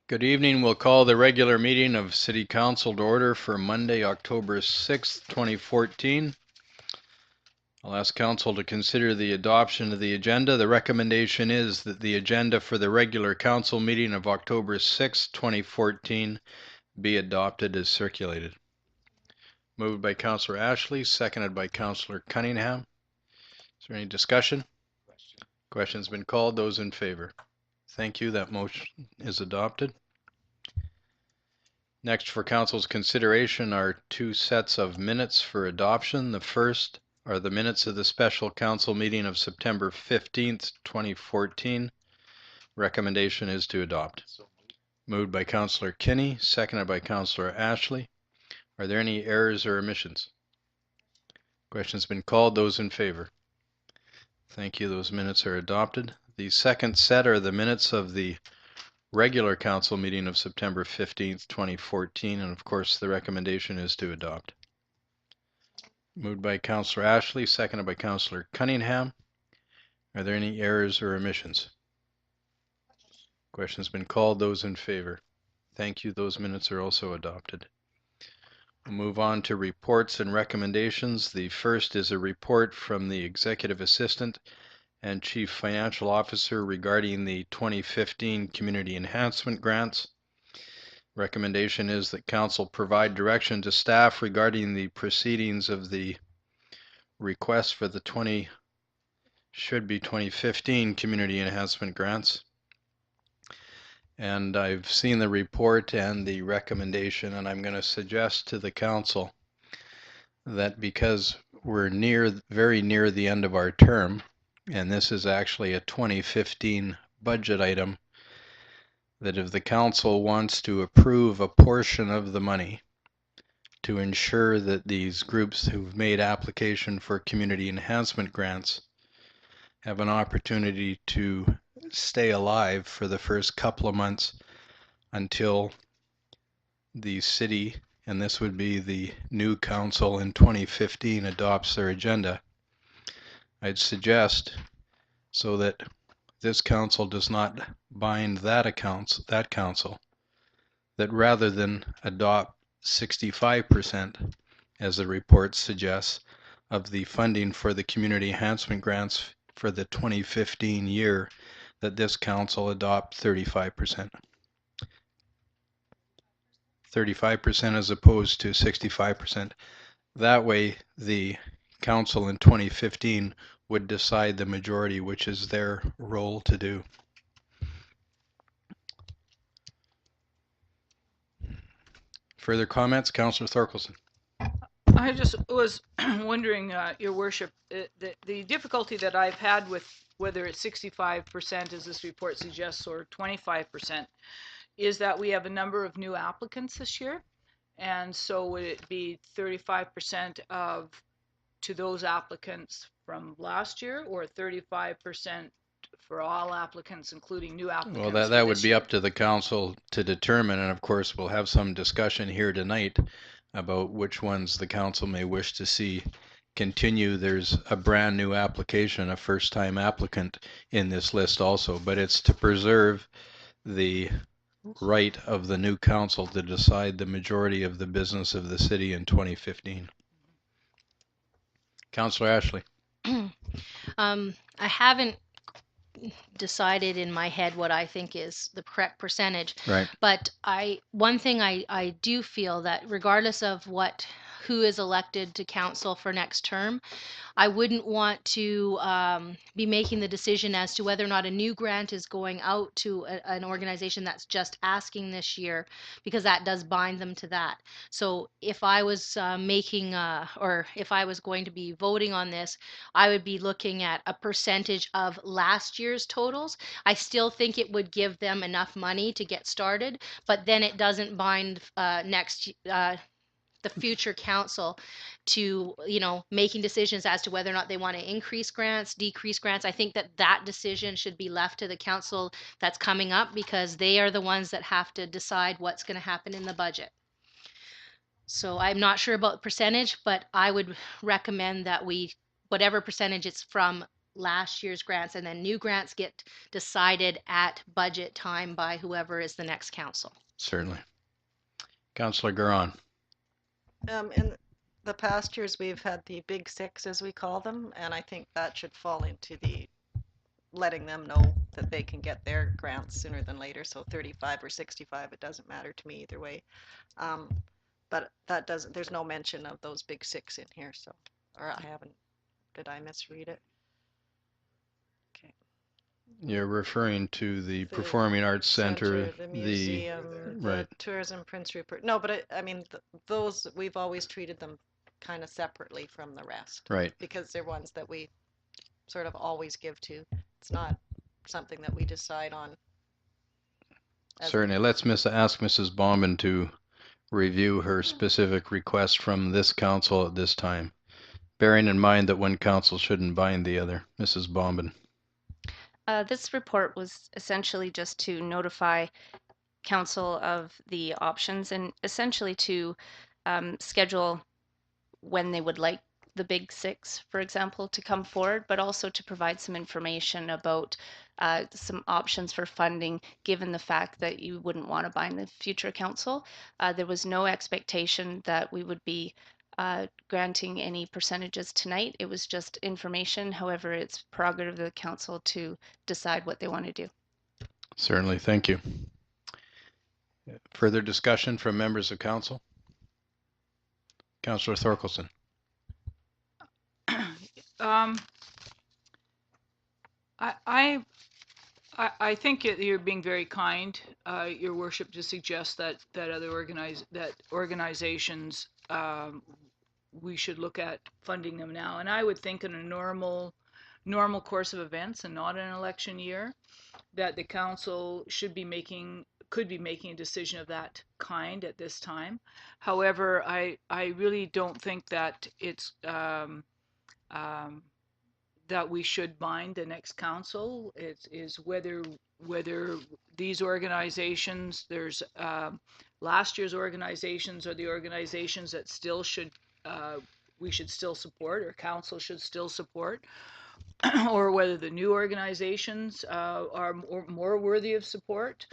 Good evening. We'll call the regular meeting of City Council to order for Monday, October 6th, 2014. I'll ask Council to consider the adoption of the agenda. The recommendation is that the agenda for the regular Council meeting of October 6th, 2014 be adopted as circulated. Moved by Councillor Ashley, seconded by Councillor Cunningham. Is there any discussion? Question's been called. Those in favor? Thank you. That motion is adopted. Next for Council's consideration are two sets of minutes for adoption. The first are the minutes of the special council meeting of September 15th, 2014. Recommendation is to adopt. Moved by Councillor Kinney, seconded by Councillor Ashley. Are there any errors or omissions? Question's been called. Those in favor? Thank you. Those minutes are adopted. The second set are the minutes of the regular council meeting of September 15th, 2014, and of course the recommendation is to adopt. Moved by Councillor Ashley, seconded by Councillor Cunningham. Are there any errors or omissions? Question's been called. Those in favor? Thank you. Those minutes are also adopted. We'll move on to reports and recommendations. The first is a report from the Executive Assistant and Chief Financial Officer regarding the 2015 Community Enhancement Grants. Recommendation is that Council provide direction to staff regarding the proceedings of the request for the 2015 Community Enhancement Grants. And I've seen the report and the recommendation, and I'm going to suggest to the Council that because we're very near the end of our term, and this is actually a 2015 budget item, that if the Council wants to approve a portion of the money to ensure that these groups who've made application for community enhancement grants have an opportunity to stay alive for the first couple of months until the city, and this would be the new council in 2015, adopts their agenda, I'd suggest, so that this council does not bind that council, that rather than adopt 65%, as the report suggests, of the funding for the community enhancement grants for the 2015 year, that this council adopt 35%. 35% as opposed to 65%. That way, the council in 2015 would decide the majority, which is their role to do. Further comments? Councillor Thorkelson. I just was wondering, Your Worship, the difficulty that I've had with whether it's 65%, as this report suggests, or 25%, is that we have a number of new applicants this year. And so would it be 35% to those applicants from last year, or 35% for all applicants, including new applicants? Well, that would be up to the council to determine, and of course we'll have some discussion here tonight about which ones the council may wish to see continue. There's a brand new application, a first-time applicant in this list also, but it's to preserve the right of the new council to decide the majority of the business of the city in 2015. Councillor Ashley. I haven't decided in my head what I think is the correct percentage. Right. But one thing I do feel that regardless of who is elected to council for next term, I wouldn't want to be making the decision as to whether or not a new grant is going out to an organization that's just asking this year, because that does bind them to that. So if I was or if I was going to be voting on this, I would be looking at a percentage of last year's totals. I still think it would give them enough money to get started, but then it doesn't bind the future council to, making decisions as to whether or not they want to increase grants, decrease grants. I think that decision should be left to the council that's coming up, because they are the ones that have to decide what's going to happen in the budget. So I'm not sure about percentage, but I would recommend that whatever percentage it's from, last year's grants, and then new grants get decided at budget time by whoever is the next council. Certainly. Councillor Garon. In the past years, we've had the big six, as we call them, and I think that should fall into the letting them know that they can get their grants sooner than later. So 35 or 65, it doesn't matter to me either way. But that doesn't, there's no mention of those big six in here. So, or I haven't, did I misread it? Okay. You're referring to the The Performing Arts Center, the museum, the right. Tourism Prince Rupert. No, but I mean, those, we've always treated them kind of separately from the rest. Right. Because they're ones that we sort of always give to. It's not something that we decide on. Certainly. Let's ask Mrs. Bombin to review her specific request from this council at this time, bearing in mind that one council shouldn't bind the other. Mrs. Bombin. This report was essentially just to notify council of the options and essentially to schedule when they would like the big six, for example, to come forward, but also to provide some information about some options for funding, given the fact that you wouldn't want to bind the future council. There was no expectation that we would be granting any percentages tonight. It was just information. However, it's prerogative of the council to decide what they want to do. Certainly. Thank you. Further discussion from members of council? Councillor Thorkelson. I think you're being very kind, Your Worship, to suggest that other organizations, we should look at funding them now. And I would think in a normal course of events and not an election year, that the council could be making a decision of that kind at this time. However, I really don't think that it's that we should bind the next council. It is whether these organizations, there's last year's organizations, are the organizations that still should we should still support, or council should still support, or whether the new organizations are more worthy of support.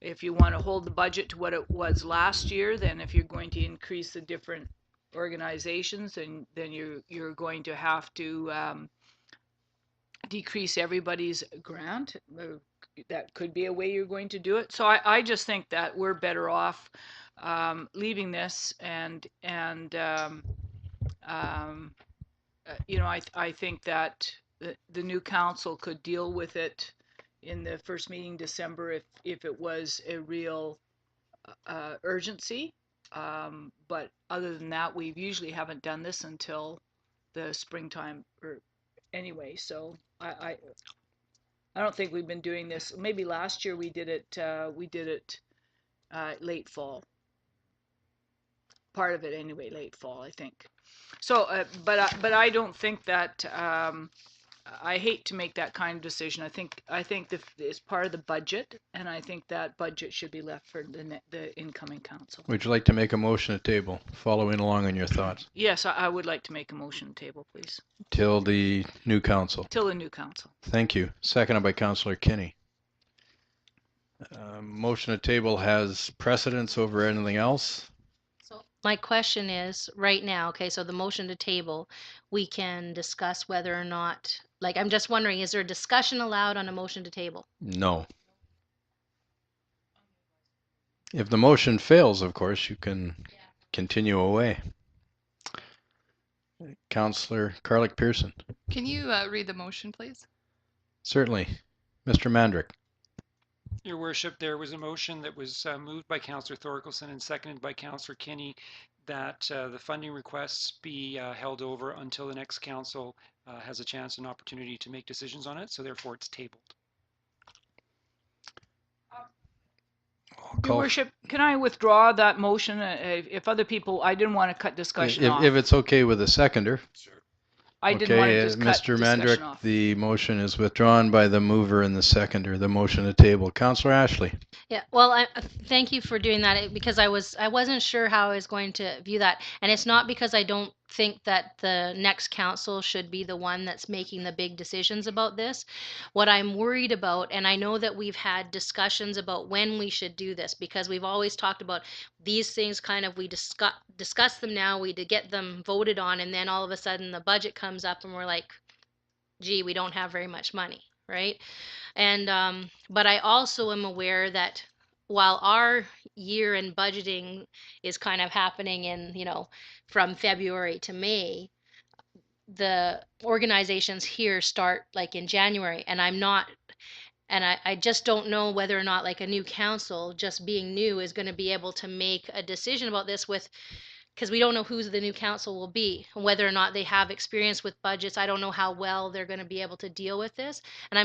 If you want to hold the budget to what it was last year, then if you're going to increase the different organizations, then you're going to have to decrease everybody's grant. That could be a way you're going to do it. So I just think that we're better off leaving this, and you know, I think that the new council could deal with it in the first meeting December if it was a real urgency. But other than that, we usually haven't done this until the springtime or anyway. So I don't think we've been doing this. Maybe last year we did it late fall. Part of it anyway, late fall, I think. So, but I don't think that I hate to make that kind of decision. I think it's part of the budget, and I think that budget should be left for the incoming council. Would you like to make a motion to table, following along on your thoughts? Yes, I would like to make a motion to table, please. Till the new council. Till the new council. Thank you. Seconded by Councillor Kinney. Motion to table has precedence over anything else. So my question is, right now, okay, so the motion to table, we can discuss whether or not, like, I'm just wondering, is there a discussion allowed on a motion to table? No. If the motion fails, of course, you can continue away. Councillor Carlick-Pearson. Can you read the motion, please? Certainly. Mr. Mandrick. Your Worship, there was a motion that was moved by Councillor Thorkelson and seconded by Councillor Kinney that the funding requests be held over until the next council has a chance and opportunity to make decisions on it. So therefore it's tabled. Your Worship, can I withdraw that motion? If other people, I didn't want to cut discussion off. If it's okay with the seconder. Sure. I didn't want to just cut Mr. discussion Mandrick, off. the motion is withdrawn by the mover and the seconder. The motion to table. Councillor Ashley. Yeah, well, thank you for doing that, because I wasn't sure how I was going to view that, and it's not because I don't think that the next council should be the one that's making the big decisions about this. What I'm worried about, and I know that we've had discussions about when we should do this, because we've always talked about these things kind of, we discuss them now, we to get them voted on, and then all of a sudden the budget comes up and we're like, gee, we don't have very much money, right? And but I also am aware that while our year in budgeting is kind of happening in, from February to May, the organizations here start like in January, and I just don't know whether or not like a new council, just being new, is going to be able to make a decision about this because we don't know who the new council will be, whether or not they have experience with budgets. I don't know how well they're going to be able to deal with this. And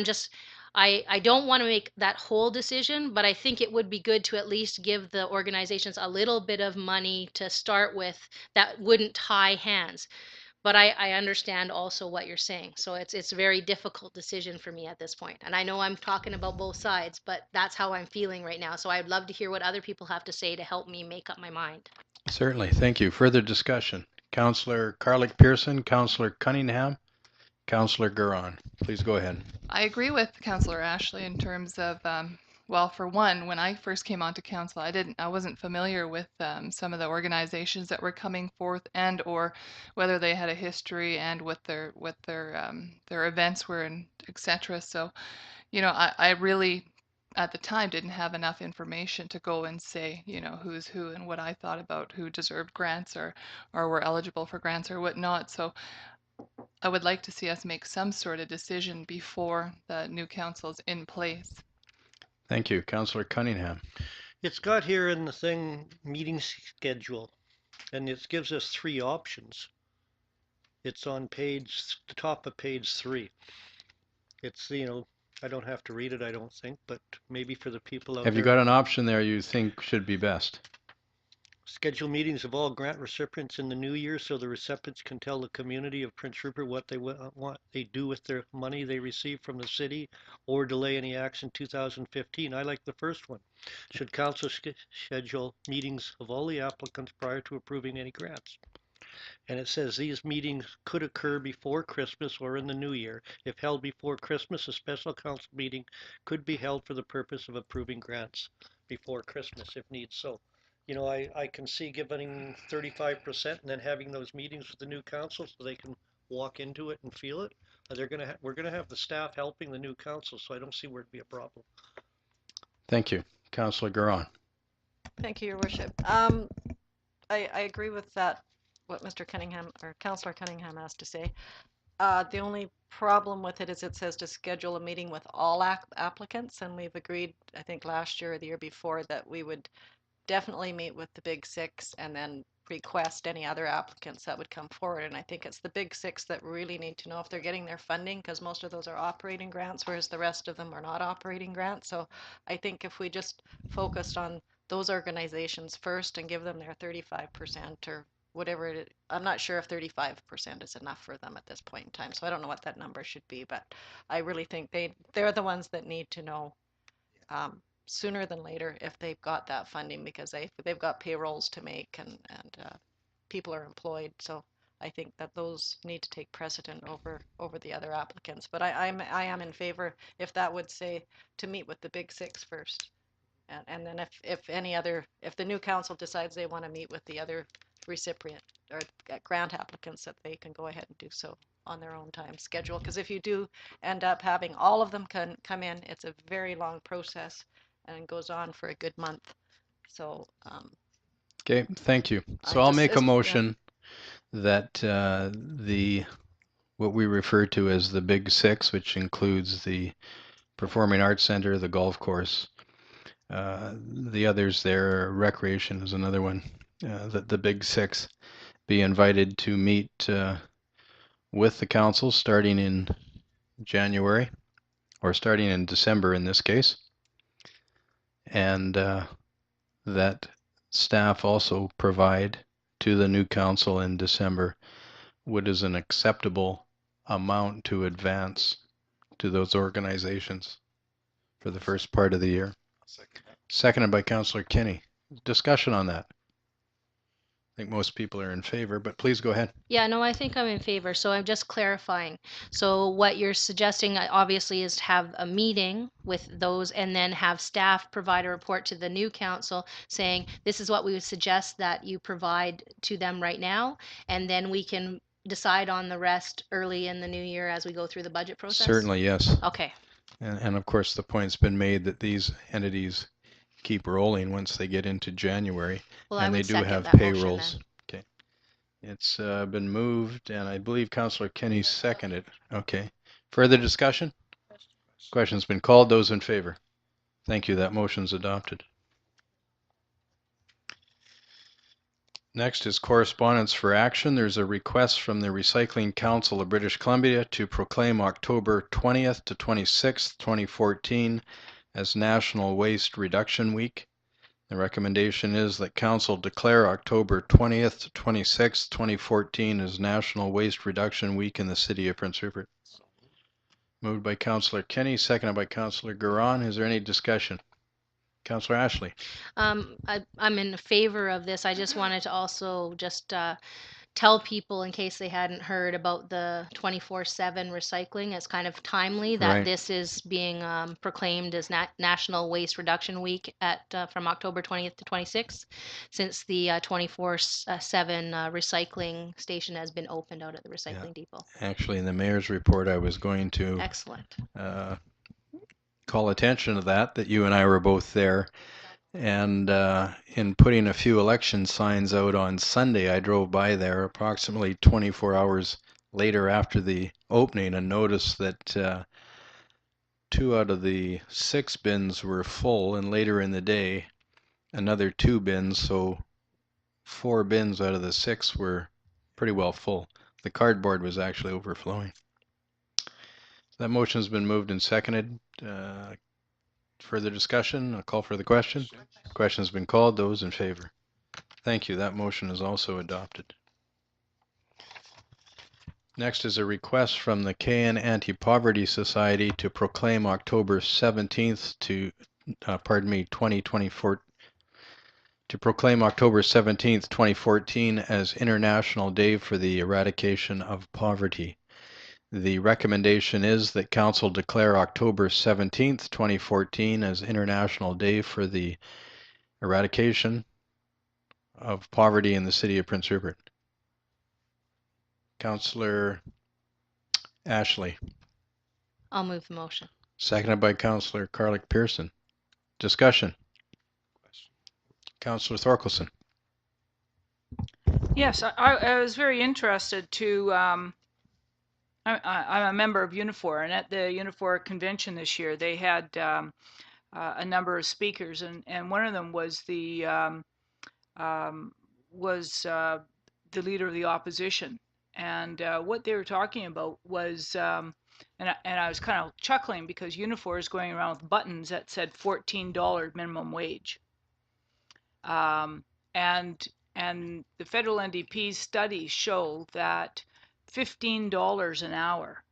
I don't want to make that whole decision, but I think it would be good to at least give the organizations a little bit of money to start with that wouldn't tie hands. But I understand also what you're saying. So it's a very difficult decision for me at this point. And I know I'm talking about both sides, but that's how I'm feeling right now. So I'd love to hear what other people have to say to help me make up my mind. Certainly. Thank you. Further discussion. Councillor Carlick Pearson, Councillor Cunningham, Councillor Garon. Please go ahead. I agree with Councillor Ashley in terms of, well, for one, when I first came onto council, I wasn't familiar with some of the organizations that were coming forth, and or whether they had a history and what their events were, and etc. So, I really at the time didn't have enough information to go and say, who's who and what I thought about who deserved grants or were eligible for grants or whatnot. So I would like to see us make some sort of decision before the new council's in place. Thank you. Councillor Cunningham. It's got here in the thing meeting schedule, and it gives us 3 options. It's on the top of page 3. It's, I don't have to read it, I don't think, but maybe for the people out there. Have you got an option there you think should be best? Schedule meetings of all grant recipients in the new year so the recipients can tell the community of Prince Rupert what they do with their money they receive from the city, or delay any action 2015. I like the first one. Should council schedule meetings of all the applicants prior to approving any grants? And it says these meetings could occur before Christmas or in the new year. If held before Christmas, a special council meeting could be held for the purpose of approving grants before Christmas if needs. So, I can see giving 35% and then having those meetings with the new council so they can walk into it and feel it. We're gonna have the staff helping the new council, so I don't see where it'd be a problem. Thank you. Councillor Garon. Thank you, Your Worship. I agree with that, what Mr. Cunningham or Councillor Cunningham has to say. The only problem with it is it says to schedule a meeting with all applicants, and we've agreed, I think last year or the year before, that we would definitely meet with the big 6 and then request any other applicants that would come forward. And I think it's the big 6 that really need to know if they're getting their funding, because most of those are operating grants, whereas the rest of them are not operating grants. So I think if we just focused on those organizations first and give them their 35% or whatever it is, I'm not sure if 35% is enough for them at this point in time. So I don't know what that number should be, but I really think they're the ones that need to know sooner than later if they've got that funding, because they've got payrolls to make and people are employed. So I think that those need to take precedent over the other applicants. But I am in favor, if that would say, to meet with the big 6 first, and then if the new council decides they want to meet with the other recipient or grant applicants, that they can go ahead and do so on their own time schedule. Because if you do end up having all of them come in, it's a very long process and goes on for a good month. So Okay, thank you. So I'll make a motion that what we refer to as the Big 6, which includes the Performing Arts Center, the golf course, the others there, recreation is another one, that the Big 6 be invited to meet with the council starting in January, or starting in December in this case, and that staff also provide to the new council in December what is an acceptable amount to advance to those organizations for the first part of the year. Seconded by Councillor Kinney. Discussion on that. I think most people are in favor, but please go ahead. Yeah, no, I think I'm in favor. So I'm just clarifying. So what you're suggesting obviously is to have a meeting with those and then have staff provide a report to the new council saying, this is what we would suggest that you provide to them right now. And then we can decide on the rest early in the new year as we go through the budget process? Certainly, yes. Okay, And of course, the point's been made that these entities keep rolling once they get into January, well, I and they would do second have that motion payrolls. then. Okay. It's been moved, and I believe Councillor Kenny seconded. Okay. Further discussion? Question's been called. Those in favor? Thank you. That motion's adopted. Next is correspondence for action. There's a request from the Recycling Council of British Columbia to proclaim October 20th to 26th, 2014 as National Waste Reduction Week. The recommendation is that Council declare October 20th to 26th, 2014 as National Waste Reduction Week in the City of Prince Rupert. Moved by Councillor Kenny, seconded by Councillor Garon. Is there any discussion? Councillor Ashley. I'm in favor of this. I just wanted to also just tell people in case they hadn't heard about the 24/7 recycling. It's kind of timely that Right. this is being proclaimed as National Waste Reduction Week from October 20th to 26th, since the 24/7 recycling station has been opened out at the recycling depot. Actually, in the mayor's report, I was going to Excellent. call attention to that you and I were both there. And in putting a few election signs out on Sunday, I drove by there approximately 24 hours later after the opening and noticed that 2 out of the 6 bins were full, and later in the day, another 2 bins, so 4 bins out of the 6 were pretty well full. The cardboard was actually overflowing. That motion has been moved and seconded. Further discussion? I'll call for the question. Question has been called. Those in favor? Thank you. That motion is also adopted. Next is a request from the KN Anti-Poverty Society to proclaim October 17th to, 2024, to proclaim October 17th, 2014 as International Day for the Eradication of Poverty. The recommendation is that Council declare October 17th, 2014 as International Day for the Eradication of Poverty in the City of Prince Rupert. Councillor Ashley. I'll move the motion. Seconded by Councillor Carlick-Pearson. Discussion. Councillor Thorkelson. Yes, I was very interested to. I'm a member of Unifor, and at the Unifor convention this year, they had a number of speakers, and one of them was the leader of the opposition, and what they were talking about was, and I was kind of chuckling because Unifor is going around with buttons that said $14 minimum wage, and the federal NDP's studies show that $15 an hour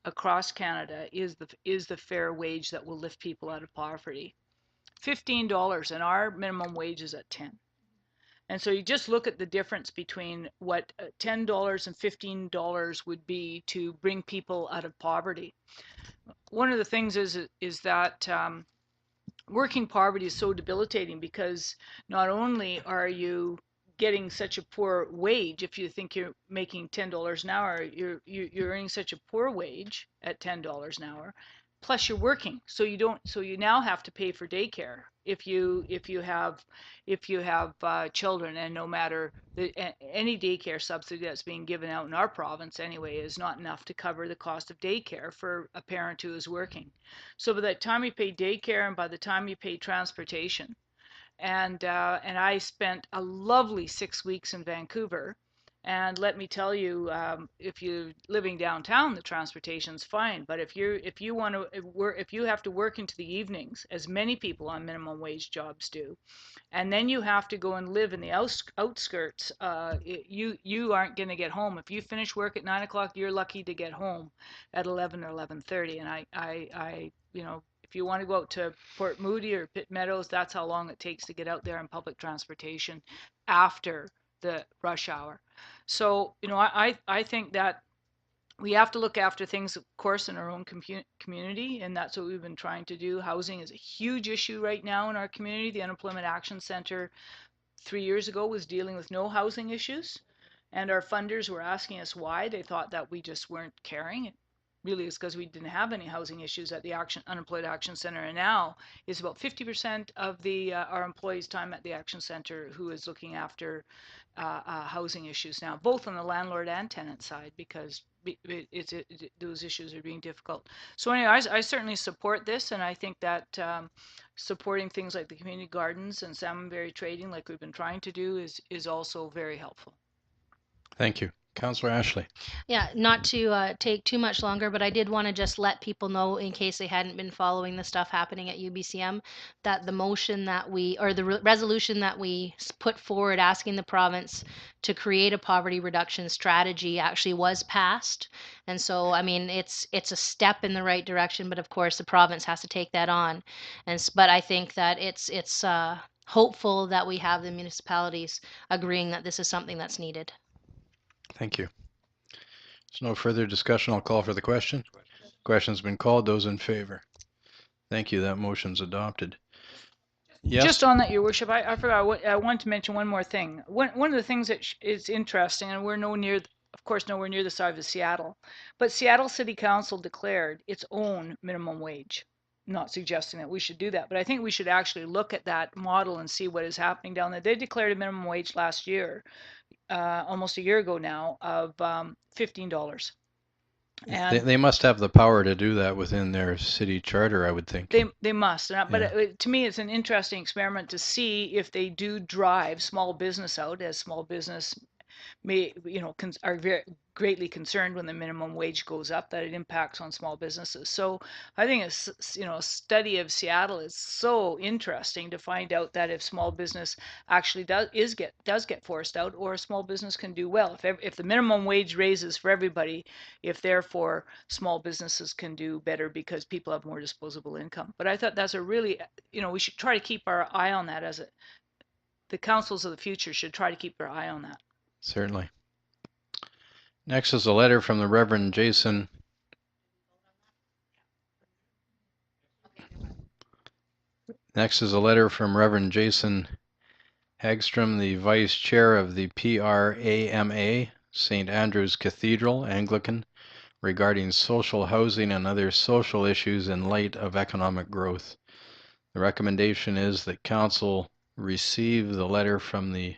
across Canada is the fair wage that will lift people out of poverty. $15, and our minimum wage is at 10. And so you just look at the difference between what $10 and $15 would be to bring people out of poverty. One of the things is that working poverty is so debilitating because not only are you getting such a poor wage, if you think you're making $10 an hour, you're earning such a poor wage at $10 an hour, plus you're working, so you now have to pay for daycare if you have children, and no matter any daycare subsidy that's being given out in our province anyway is not enough to cover the cost of daycare for a parent who is working. So by the time you pay daycare and by the time you pay transportation, and I spent a lovely 6 weeks in Vancouver. And let me tell you, if you're living downtown, the transportation's fine. But if you want to work, if you have to work into the evenings, as many people on minimum wage jobs do, and then you have to go and live in the outskirts, you aren't going to get home. If you finish work at 9 o'clock, you're lucky to get home at 11 or 11:30. And I if you want to go out to Port Moody or Pitt Meadows, that's how long it takes to get out there on public transportation after the rush hour. So, I think that we have to look after things, of course, in our own community, and that's what we've been trying to do. Housing is a huge issue right now in our community. The Unemployment Action Center 3 years ago was dealing with no housing issues, and our funders were asking us why. They thought that we just weren't caring. It really is because we didn't have any housing issues at the Unemployed Action Center, and now it's about 50% of the our employees' time at the Action Center who is looking after housing issues now, both on the landlord and tenant side, because those issues are being difficult. So anyway, I certainly support this, and I think that supporting things like the community gardens and salmonberry trading, like we've been trying to do, is also very helpful. Thank you. Councillor Ashley. Yeah, not to take too much longer, but I did want to just let people know, in case they hadn't been following the stuff happening at UBCM, that the motion that or the resolution that we put forward asking the province to create a poverty reduction strategy actually was passed. And so, I mean, it's a step in the right direction, but of course the province has to take that on. But I think that it's hopeful that we have the municipalities agreeing that this is something that's needed. Thank you. There's no further discussion. I'll call for the question. Question's been called. Those in favor? Thank you. That motion's adopted. Yes. Just on that, Your Worship, I forgot. I want to mention one more thing. One of the things that is interesting, and we're nowhere near the size of Seattle, but Seattle City Council declared its own minimum wage. Not suggesting that we should do that, but I think we should actually look at that model and see what is happening down there. They declared a minimum wage last year, almost a year ago now, of $15. And they must have the power to do that within their city charter, I would think. They must. But to me, it's an interesting experiment to see if they do drive small business out, as small business may, are very greatly concerned when the minimum wage goes up, that it impacts on small businesses. So I think a study of Seattle is so interesting to find out that if small business actually does get forced out, or a small business can do well, if the minimum wage raises for everybody, if therefore small businesses can do better because people have more disposable income. But I thought that's a really, we should try to keep our eye on that, the councils of the future should try to keep their eye on that. Certainly. Next is a letter from the Reverend Jason. Next is a letter from Reverend Jason Hagstrom, the Vice Chair of the PRAMA, St. Andrew's Cathedral, Anglican, regarding social housing and other social issues in light of economic growth. The recommendation is that Council receive the letter from the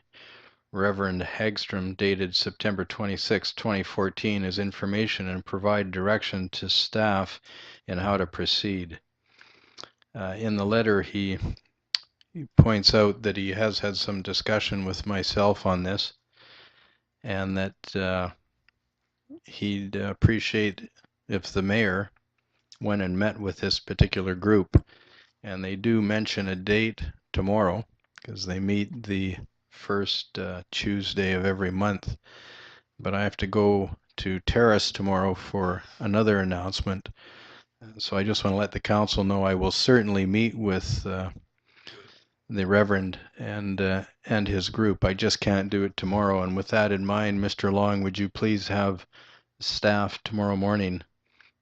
Reverend Hagstrom dated September 26, 2014 as information and provide direction to staff in how to proceed. In the letter, he points out that he has had some discussion with myself on this, and that he'd appreciate if the mayor went and met with this particular group. And they do mention a date tomorrow, because they meet the first Tuesday of every month. But I have to go to Terrace tomorrow for another announcement. So I just want to let the council know I will certainly meet with the Reverend and his group. I just can't do it tomorrow. And with that in mind, Mr. Long, would you please have staff tomorrow morning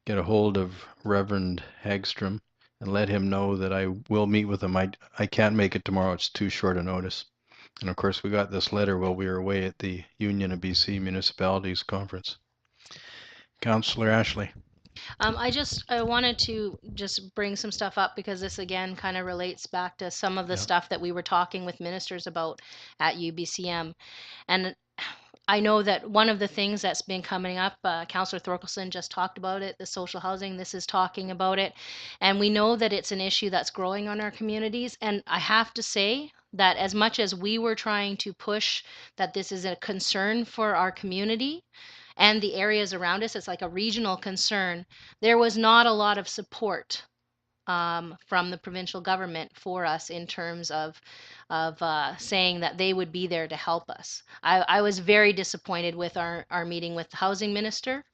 get a hold of Reverend Hagstrom and let him know that I will meet with him. I can't make it tomorrow. It's too short a notice. And of course, we got this letter while we were away at the Union of BC Municipalities Conference. Councillor Ashley. I wanted to just bring some stuff up, because this again kind of relates back to some of the stuff that we were talking with ministers about at UBCM. And I know that one of the things that's been coming up, Councillor Thorkelson just talked about it, the social housing, this is talking about it. And we know that it's an issue that's growing on our communities. And I have to say that as much as we were trying to push that this is a concern for our community and the areas around us, it's like a regional concern, there was not a lot of support from the provincial government for us in terms of saying that they would be there to help us. I was very disappointed with our meeting with the housing minister.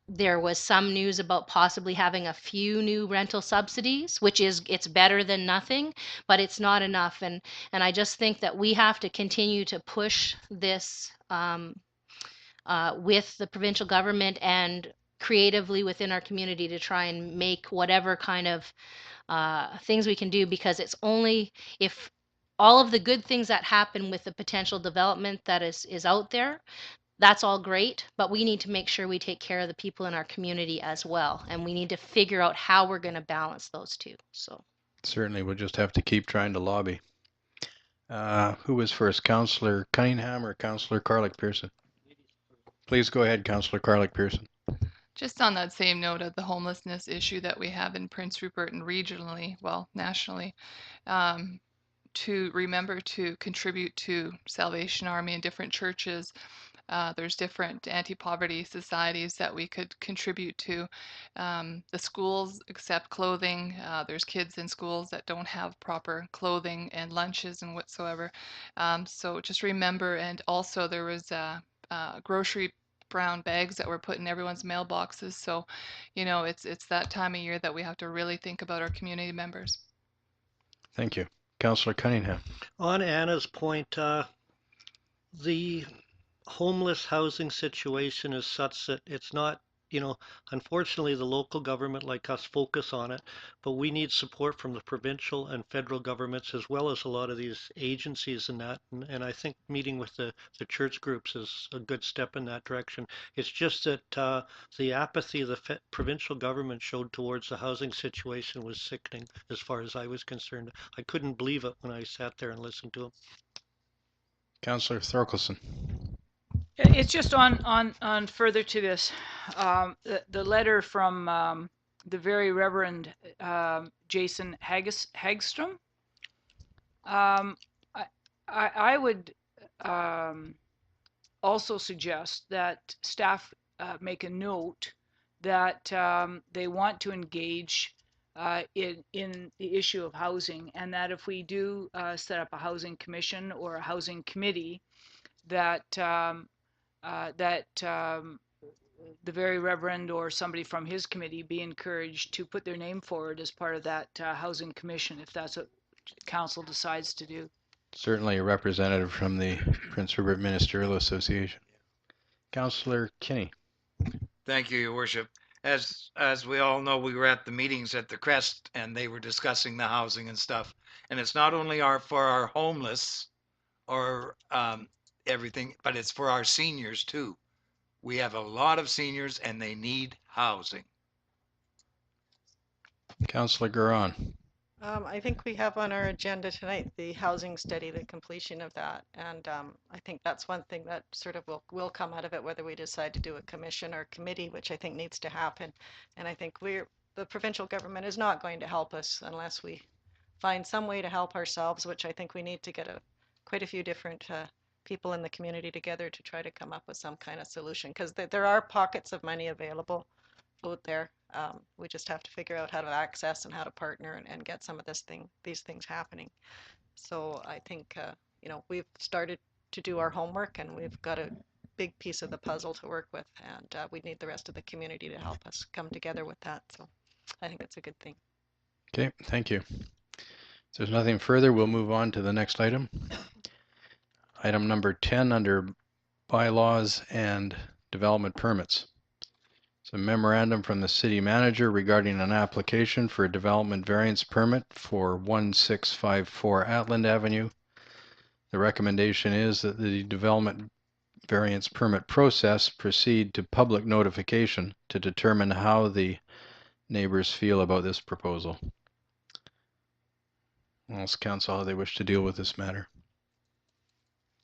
There was some news about possibly having a few new rental subsidies, which is, it's better than nothing, but it's not enough. And I just think that we have to continue to push this with the provincial government and creatively within our community to try and make whatever kind of things we can do, because it's only if all of the good things that happen with the potential development that is out there, that's all great, but we need to make sure we take care of the people in our community as well, and we need to figure out how we're going to balance those two. So Certainly, we'll just have to keep trying to lobby. Who was first, Councillor Cunningham or Councillor Carlick-Pearson? Please go ahead, Councillor Carlick-Pearson. Just on that same note of the homelessness issue that we have in Prince Rupert and regionally, well, nationally, to remember to contribute to Salvation Army and different churches. There's different anti-poverty societies that we could contribute to. The schools accept clothing. There's kids in schools that don't have proper clothing and lunches and whatsoever. So just remember, and also there was grocery brown bags that were put in everyone's mailboxes. So, you know, it's that time of year that we have to really think about our community members. Thank you. Councillor Cunningham. On Anna's point, the homeless housing situation is such that it's not, you know, unfortunately the local government like us focus on it, but we need support from the provincial and federal governments as well as a lot of these agencies and that. And I think meeting with the church groups is a good step in that direction. It's just that the apathy the provincial government showed towards the housing situation was sickening as far as I was concerned. I couldn't believe it when I sat there and listened to them. Councillor Thorkelson. It's just on further to this, the letter from the Very Reverend Jason Hagstrom. I would also suggest that staff make a note that they want to engage in the issue of housing, and that if we do set up a housing commission or a housing committee, that the Very Reverend or somebody from his committee be encouraged to put their name forward as part of that housing commission, if that's what council decides to do. Certainly a representative from the Prince Rupert Ministerial Association. Councillor Kinney. Thank you, Your Worship. As we all know, we were at the meetings at the Crest and they were discussing the housing and stuff. And it's not only for our homeless or everything, but it's for our seniors too. We have a lot of seniors and they need housing. Councillor Garon. I think we have on our agenda tonight the housing study, the completion of that. And I think that's one thing that sort of will come out of it, whether we decide to do a commission or committee, which I think needs to happen. And I think the provincial government is not going to help us unless we find some way to help ourselves, which I think we need to get quite a few different people in the community together to try to come up with some kind of solution, because there are pockets of money available out there. We just have to figure out how to access and how to partner and get some of these things happening. So I think you know, we've started to do our homework and we've got a big piece of the puzzle to work with, and we need the rest of the community to help us come together with that. So I think it's a good thing. Okay, thank you. If there's nothing further, we'll move on to the next item. Item number 10 under bylaws and development permits. It's a memorandum from the city manager regarding an application for a development variance permit for 1654 Atland Avenue. The recommendation is that the development variance permit process proceed to public notification to determine how the neighbors feel about this proposal. I'll ask council how they wish to deal with this matter.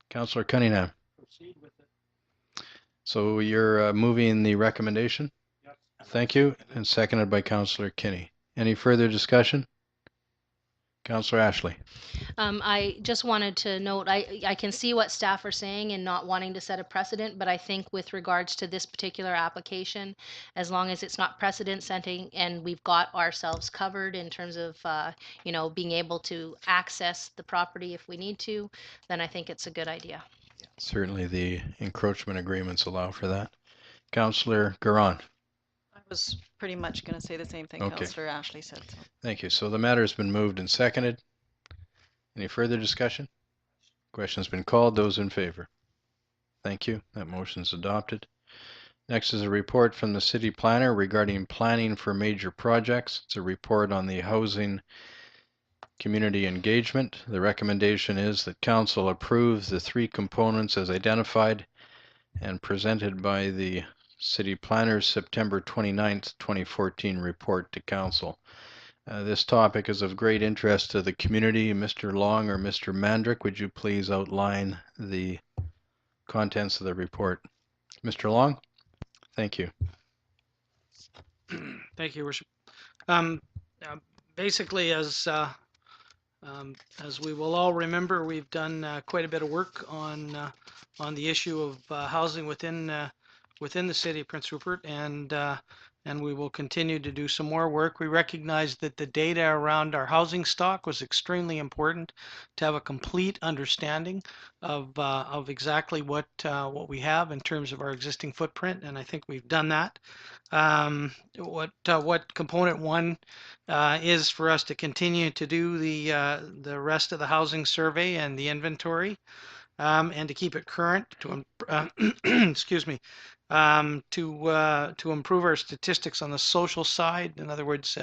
Councillor Cunningham. Proceed with it. So you're moving the recommendation? Yep. Thank you, and seconded by Councillor Kinney. Any further discussion? Councillor Ashley. I just wanted to note, I can see what staff are saying and not wanting to set a precedent, but I think with regards to this particular application, as long as it's not precedent setting and we've got ourselves covered in terms of, you know, being able to access the property if we need to, then I think it's a good idea. Certainly the encroachment agreements allow for that. Councillor Garon. was pretty much going to say the same thing Okay. Councillor Ashley said. So. Thank you. So the matter has been moved and seconded. Any further discussion? Question's been called. Those in favor? Thank you. That motion is adopted. Next is a report from the city planner regarding planning for major projects. It's a report on the housing community engagement. The recommendation is that council approves the 3 components as identified and presented by the city planner's September 29th, 2014 report to council. This topic is of great interest to the community. Mr. Long or Mr. Mandrick, would you please outline the contents of the report? Mr. Long? Thank you. Thank you, Your Worship. Um, Basically, as we will all remember, we've done quite a bit of work on the issue of housing within the city of Prince Rupert, and we will continue to do some more work. We recognize that the data around our housing stock was extremely important to have a complete understanding of exactly what we have in terms of our existing footprint, and I think we've done that. What component 1 is for us to continue to do the rest of the housing survey and the inventory, and to keep it current to excuse me, to improve our statistics on the social side. In other words,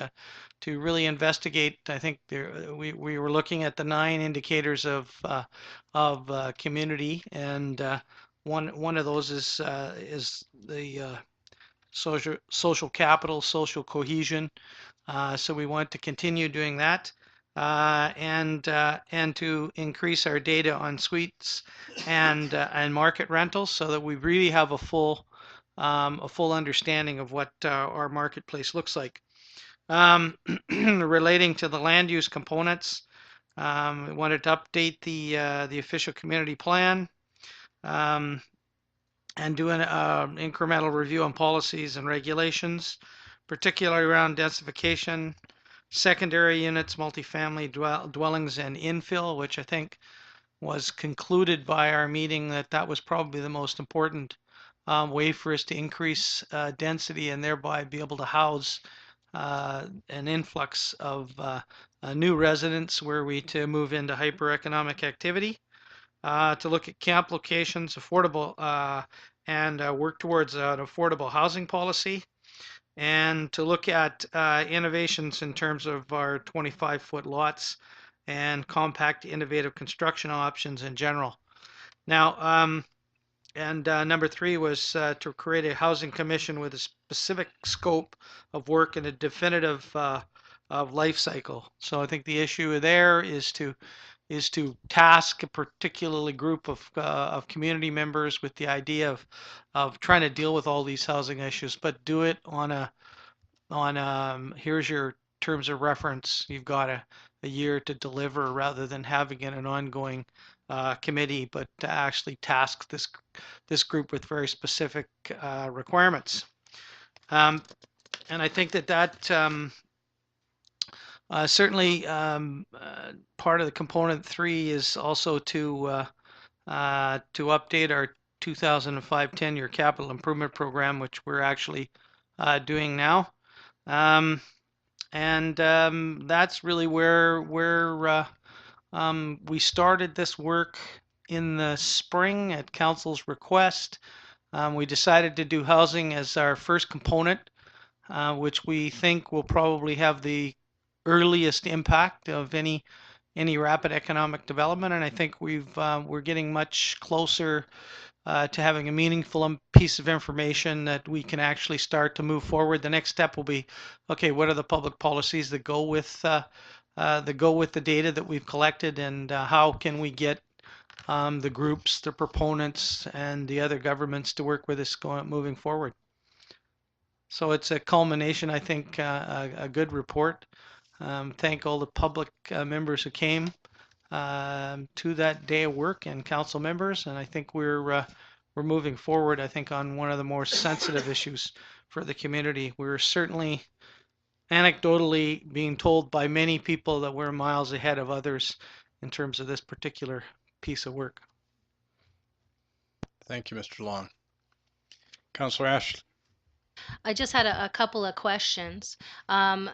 to really investigate. I think we were looking at the 9 indicators of community, and one of those is the social capital, social cohesion. So we want to continue doing that, and to increase our data on suites and market rentals, so that we really have a full understanding of what our marketplace looks like. Relating to the land use components, we wanted to update the official community plan, and do an incremental review on policies and regulations, particularly around densification, secondary units, multifamily dwellings, and infill, which I think was concluded by our meeting that was probably the most important way for us to increase density and thereby be able to house an influx of new residents were we to move into hyper-economic activity. To look at camp locations, affordable, and work towards an affordable housing policy, and to look at innovations in terms of our 25-foot lots and compact innovative construction options in general. Now, number 3 was to create a housing commission with a specific scope of work and a definitive of life cycle. So I think the issue there is to task a particularly group of community members with the idea of trying to deal with all these housing issues, but do it on here's your terms of reference. You've got a year to deliver, rather than having it an ongoing committee, but to actually task this group with very specific requirements. And I think that certainly part of the component 3 is also to update our 2005 10-year capital improvement program, which we're actually doing now. That's really where we started this work in the spring at council's request. We decided to do housing as our first component, which we think will probably have the earliest impact of any rapid economic development, and I think we're getting much closer to having a meaningful piece of information that we can actually start to move forward. The next step will be, okay, what are the public policies that go with the data that we've collected, and how can we get the groups, the proponents, and the other governments to work with us moving forward. So it's a culmination, I think, a good report. Thank all the public members who came to that day of work, and council members, and I think we're moving forward, I think, on one of the more sensitive issues for the community. We're certainly anecdotally being told by many people that we're miles ahead of others in terms of this particular piece of work. Thank you, Mr. Long. Councillor Ashley. I just had a couple of questions. Um,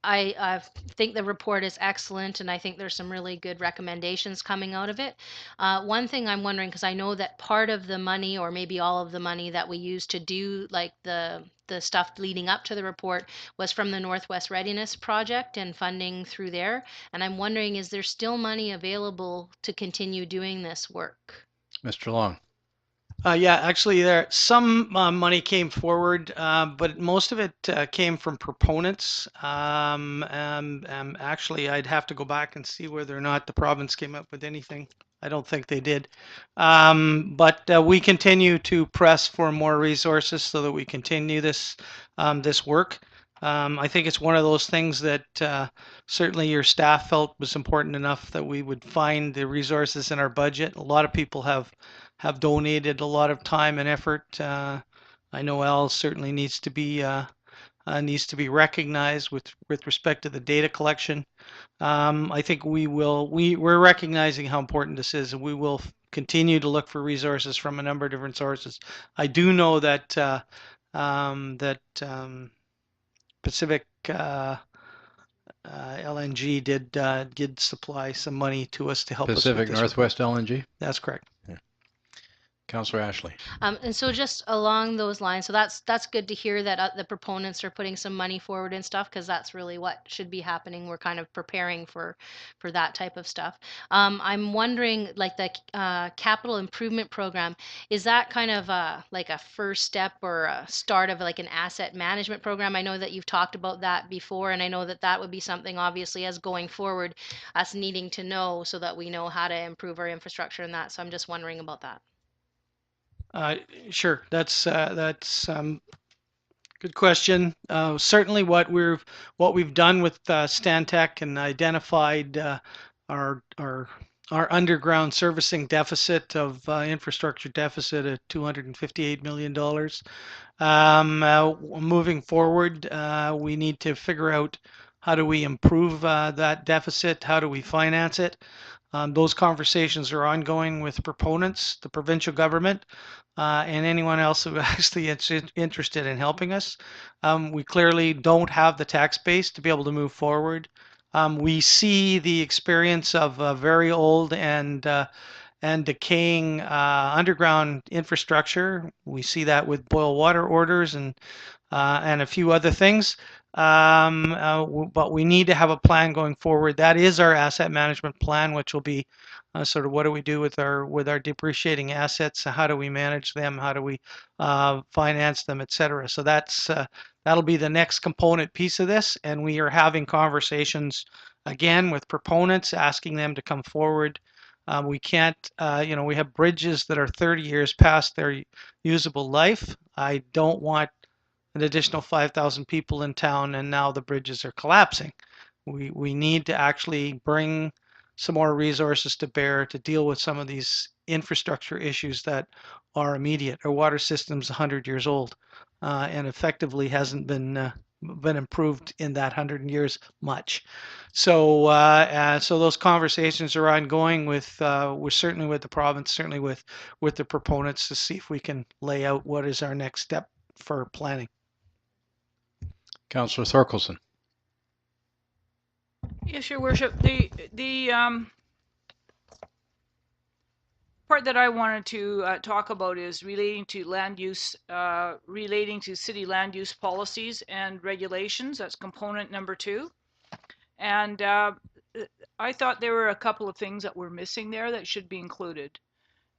I think the report is excellent, and I think there's some really good recommendations coming out of it. One thing I'm wondering, because I know that part of the money, or maybe all of the money that we use to do like the stuff leading up to the report, was from the Northwest Readiness Project and funding through there. And I'm wondering, is there still money available to continue doing this work? Mr. Long. Yeah, actually, there some money came forward, but most of it came from proponents. Actually, I'd have to go back and see whether or not the province came up with anything. I don't think they did. But we continue to press for more resources so that we continue this work. I think it's one of those things that certainly your staff felt was important enough that we would find the resources in our budget. A lot of people have donated a lot of time and effort. I know Al certainly needs to be recognized with respect to the data collection. I think we're recognizing how important this is, and we will continue to look for resources from a number of different sources. I do know that Pacific LNG did supply some money to us to help us with Pacific this Northwest report. LNG. That's correct. Councillor Ashley. And so just along those lines, so that's good to hear that the proponents are putting some money forward and stuff, because that's really what should be happening. We're kind of preparing for that type of stuff. I'm wondering, like the capital improvement program, is that kind of like a first step or a start of like an asset management program? I know that you've talked about that before, and I know that that would be something obviously as going forward, us needing to know so that we know how to improve our infrastructure and that. So I'm just wondering about that. Sure, that's good question. Certainly, what we've done with Stantec and identified our underground servicing deficit of infrastructure deficit at $258 million. Moving forward, we need to figure out how do we improve that deficit? How do we finance it? Those conversations are ongoing with proponents, the provincial government, and anyone else who actually is interested in helping us. We clearly don't have the tax base to be able to move forward. We see the experience of very old and decaying underground infrastructure. We see that with boil water orders and a few other things. But we need to have a plan going forward. That is our asset management plan, which will be sort of what do we do with our depreciating assets? How do we manage them? How do we finance them, et cetera? So that'll be the next component piece of this. And we are having conversations again with proponents, asking them to come forward. We can't, we have bridges that are 30 years past their usable life. I don't want an additional 5,000 people in town, and now the bridges are collapsing. We need to actually bring some more resources to bear to deal with some of these infrastructure issues that are immediate. Our water system's 100 years old and effectively hasn't been improved in that 100 years much. So so those conversations are ongoing with certainly with the province, certainly with the proponents, to see if we can lay out what is our next step for planning. Councillor Thorkelson. Yes, Your Worship. The part that I wanted to talk about is relating to land use, relating to city land use policies and regulations. That's component number 2. And I thought there were a couple of things that were missing there that should be included.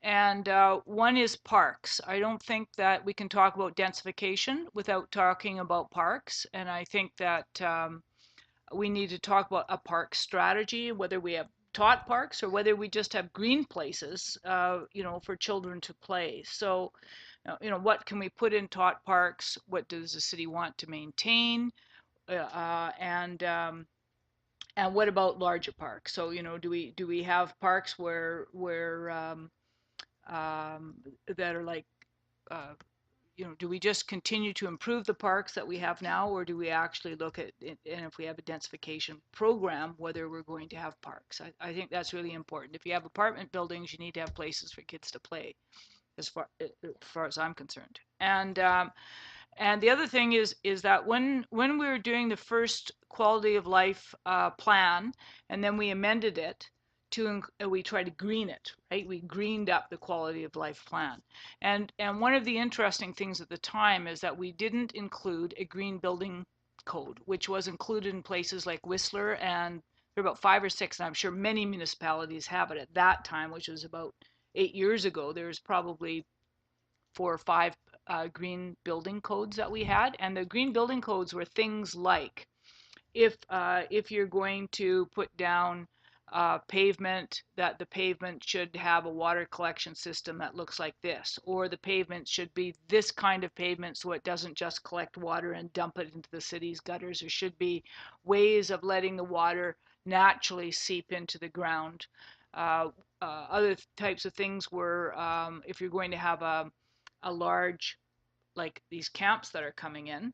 And one is parks. I don't think that we can talk about densification without talking about parks. And I think that we need to talk about a park strategy, whether we have taught parks or whether we just have green places, for children to play. So, what can we put in taught parks? What does the city want to maintain? And what about larger parks? So, do we have parks where that are like, do we just continue to improve the parks that we have now, or do we actually look at it, and if we have a densification program, whether we're going to have parks? I think that's really important. If you have apartment buildings, you need to have places for kids to play, as far as I'm concerned. And And the other thing is that when we were doing the first quality of life plan, and then we amended it to we tried to green it, right? We greened up the quality of life plan, and one of the interesting things at the time is that we didn't include a green building code, which was included in places like Whistler, and there are about 5 or 6, and I'm sure many municipalities have it at that time, which was about 8 years ago. There's probably 4 or 5 green building codes that we had, and the green building codes were things like if you're going to put down pavement, that the pavement should have a water collection system that looks like this, or the pavement should be this kind of pavement so it doesn't just collect water and dump it into the city's gutters. There should be ways of letting the water naturally seep into the ground. Other types of things were if you're going to have a large, like these camps that are coming in,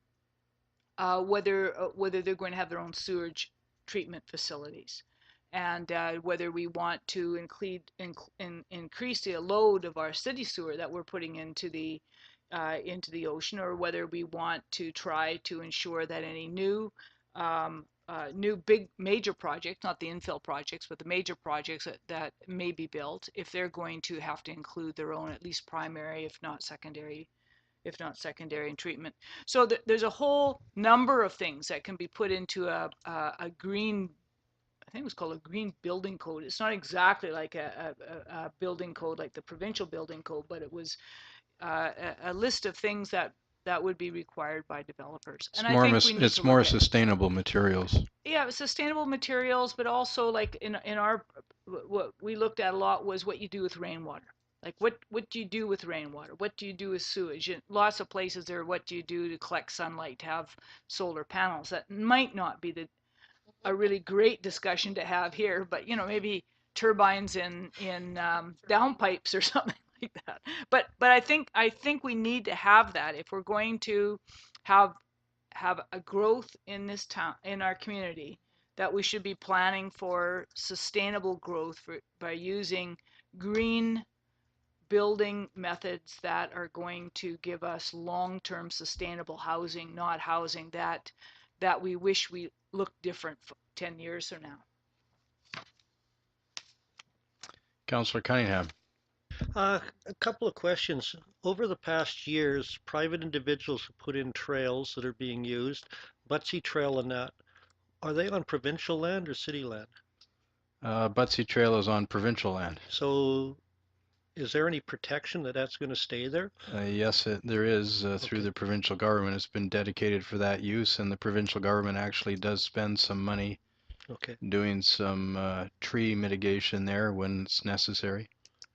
whether they're going to have their own sewage treatment facilities, and whether we want to increase the load of our city sewer that we're putting into the ocean, or whether we want to try to ensure that any new big major projects, not the infill projects, but the major projects that may be built, if they're going to have to include their own at least primary, if not secondary treatment. So there's a whole number of things that can be put into a green, I think it was called a green building code. It's not exactly like a building code like the provincial building code, but it was a list of things that would be required by developers. It's And I more think we need it's to more look at it. sustainable materials. Yeah, sustainable materials, but also like in our, what we looked at a lot was what you do with rainwater. Like what do you do with rainwater? What do you do with sewage? In lots of places there, what do you do to collect sunlight, to have solar panels? That might not be a really great discussion to have here, but maybe turbines in downpipes or something like that. But I think we need to have that if we're going to have a growth in this town, in our community, that we should be planning for sustainable growth by using green building methods that are going to give us long-term sustainable housing, not housing that we wish we looked different 10 years from now. Councillor Cunningham. A couple of questions. Over the past years, private individuals have put in trails that are being used. Butsy Trail and that, are they on provincial land or city land? Butsy Trail is on provincial land. So is there any protection that that's going to stay there? Yes, there is through Okay. the provincial government. It's been dedicated for that use, and the provincial government actually does spend some money Okay. doing some tree mitigation there when it's necessary.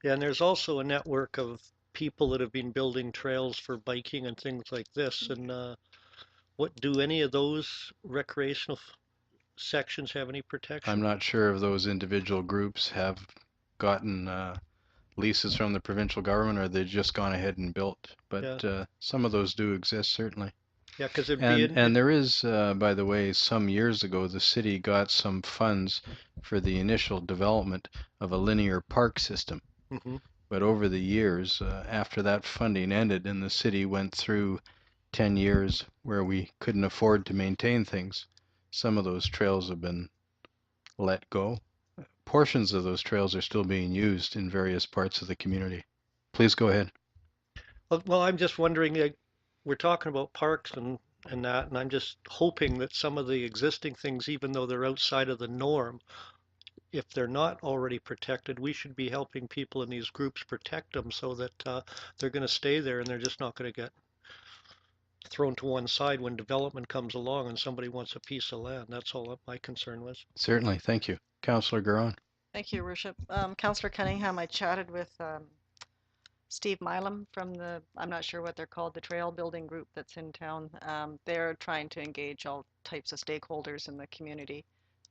Yeah, and there's also a network of people that have been building trails for biking and things like this. And what do any of those recreational sections have any protection? I'm not sure if those individual groups have gotten leases from the provincial government or they've just gone ahead and built, but some of those do exist, certainly. Yeah, because it'd And be there is, by the way, some years ago, the city got some funds for the initial development of a linear park system. Mhm. But over the years, after that funding ended and the city went through 10 years where we couldn't afford to maintain things, some of those trails have been let go. Portions of those trails are still being used in various parts of the community. Please go ahead. Well, I'm just wondering, we're talking about parks and that, and I'm just hoping that some of the existing things, even though they're outside of the norm, if they're not already protected, we should be helping people in these groups protect them so that they're going to stay there and they're just not going to get thrown to one side when development comes along and somebody wants a piece of land. That's all that my concern was. Certainly. Thank you. Councillor Garon. Thank you, Your Worship. Councillor Cunningham, I chatted with Steve Milam from I'm not sure what they're called, the trail building group that's in town. They're trying to engage all types of stakeholders in the community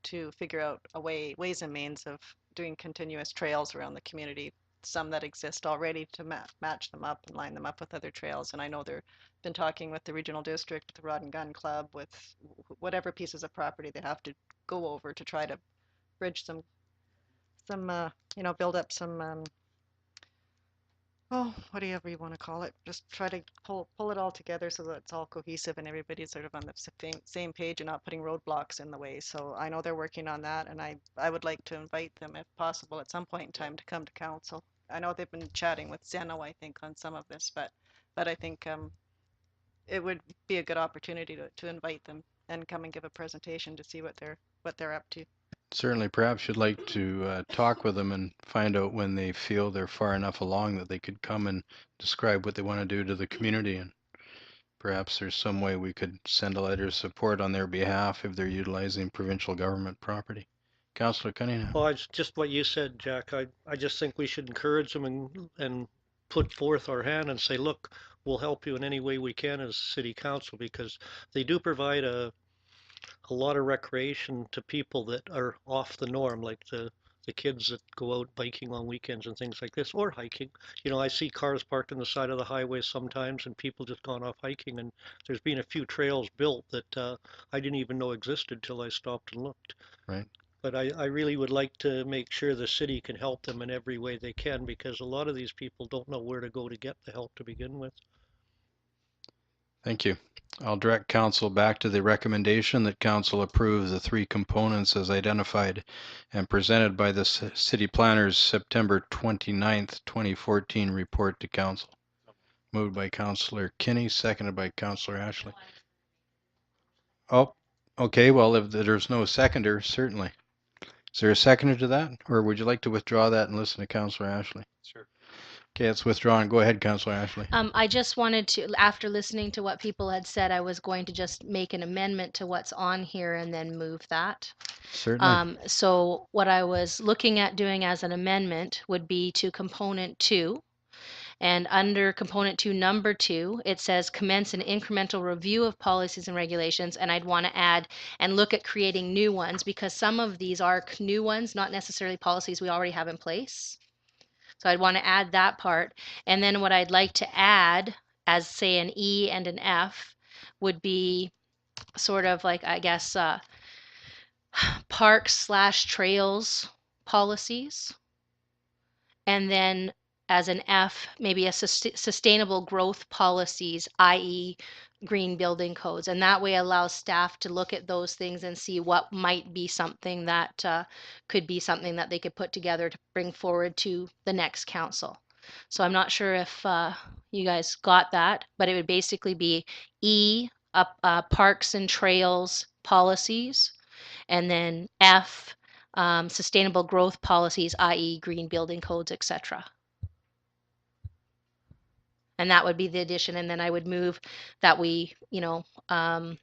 to figure out ways and means of doing continuous trails around the community, some that exist already to match them up and line them up with other trails. And I know they've been talking with the regional district, the Rod and Gun Club, with whatever pieces of property they have to go over to try to bridge build up some oh, whatever you want to call it, just try to pull it all together so that it's all cohesive and everybody's sort of on the same page and not putting roadblocks in the way. So I know they're working on that, and I would like to invite them, if possible, at some point in time to come to council. I know they've been chatting with Zeno, I think, on some of this, but I think it would be a good opportunity to invite them and come and give a presentation to see what they're up to. Certainly, perhaps you'd like to talk with them and find out when they feel they're far enough along that they could come and describe what they want to do to the community. And perhaps there's some way we could send a letter of support on their behalf if they're utilizing provincial government property. Councillor Cunningham. Well, it's just what you said, Jack. I just think we should encourage them and put forth our hand and say, look, we'll help you in any way we can as city council, because they do provide a lot of recreation to people that are off the norm, like the kids that go out biking on weekends and things like this, or hiking. You know, I see cars parked on the side of the highway sometimes and people just gone off hiking, and there's been a few trails built that I didn't even know existed till I stopped and looked. Right. But I really would like to make sure the city can help them in every way they can, because a lot of these people don't know where to go to get the help to begin with. Thank you. I'll direct council back to the recommendation that council approves the three components as identified and presented by the city planner's September 29th, 2014 report to council. Moved by Councillor Kinney, seconded by Councillor Ashley. Oh, okay. Well, if there's no seconder, certainly. Is there a seconder to that? Or would you like to withdraw that and listen to Councillor Ashley? Sure. Okay, it's withdrawn. Go ahead, Councillor Ashley. I just wanted to, after listening to what people had said, I was going to just make an amendment to what's on here and then move that. Certainly. So what I was looking at doing as an amendment would be to component 2. And under component 2, number 2, it says commence an incremental review of policies and regulations. And I'd want to add and look at creating new ones, because some of these are new ones, not necessarily policies we already have in place. So I'd want to add that part. And then what I'd like to add as, say, an E and an F would be sort of like, I guess, parks/trails policies. And then as an F, maybe a sustainable growth policies, i.e. green building codes. And that way allows staff to look at those things and see what might be something that could be something that they could put together to bring forward to the next council. So I'm not sure if you guys got that, but it would basically be E, parks and trails policies, and then F, sustainable growth policies, i.e. green building codes, etc. And that would be the addition. And then I would move that we, the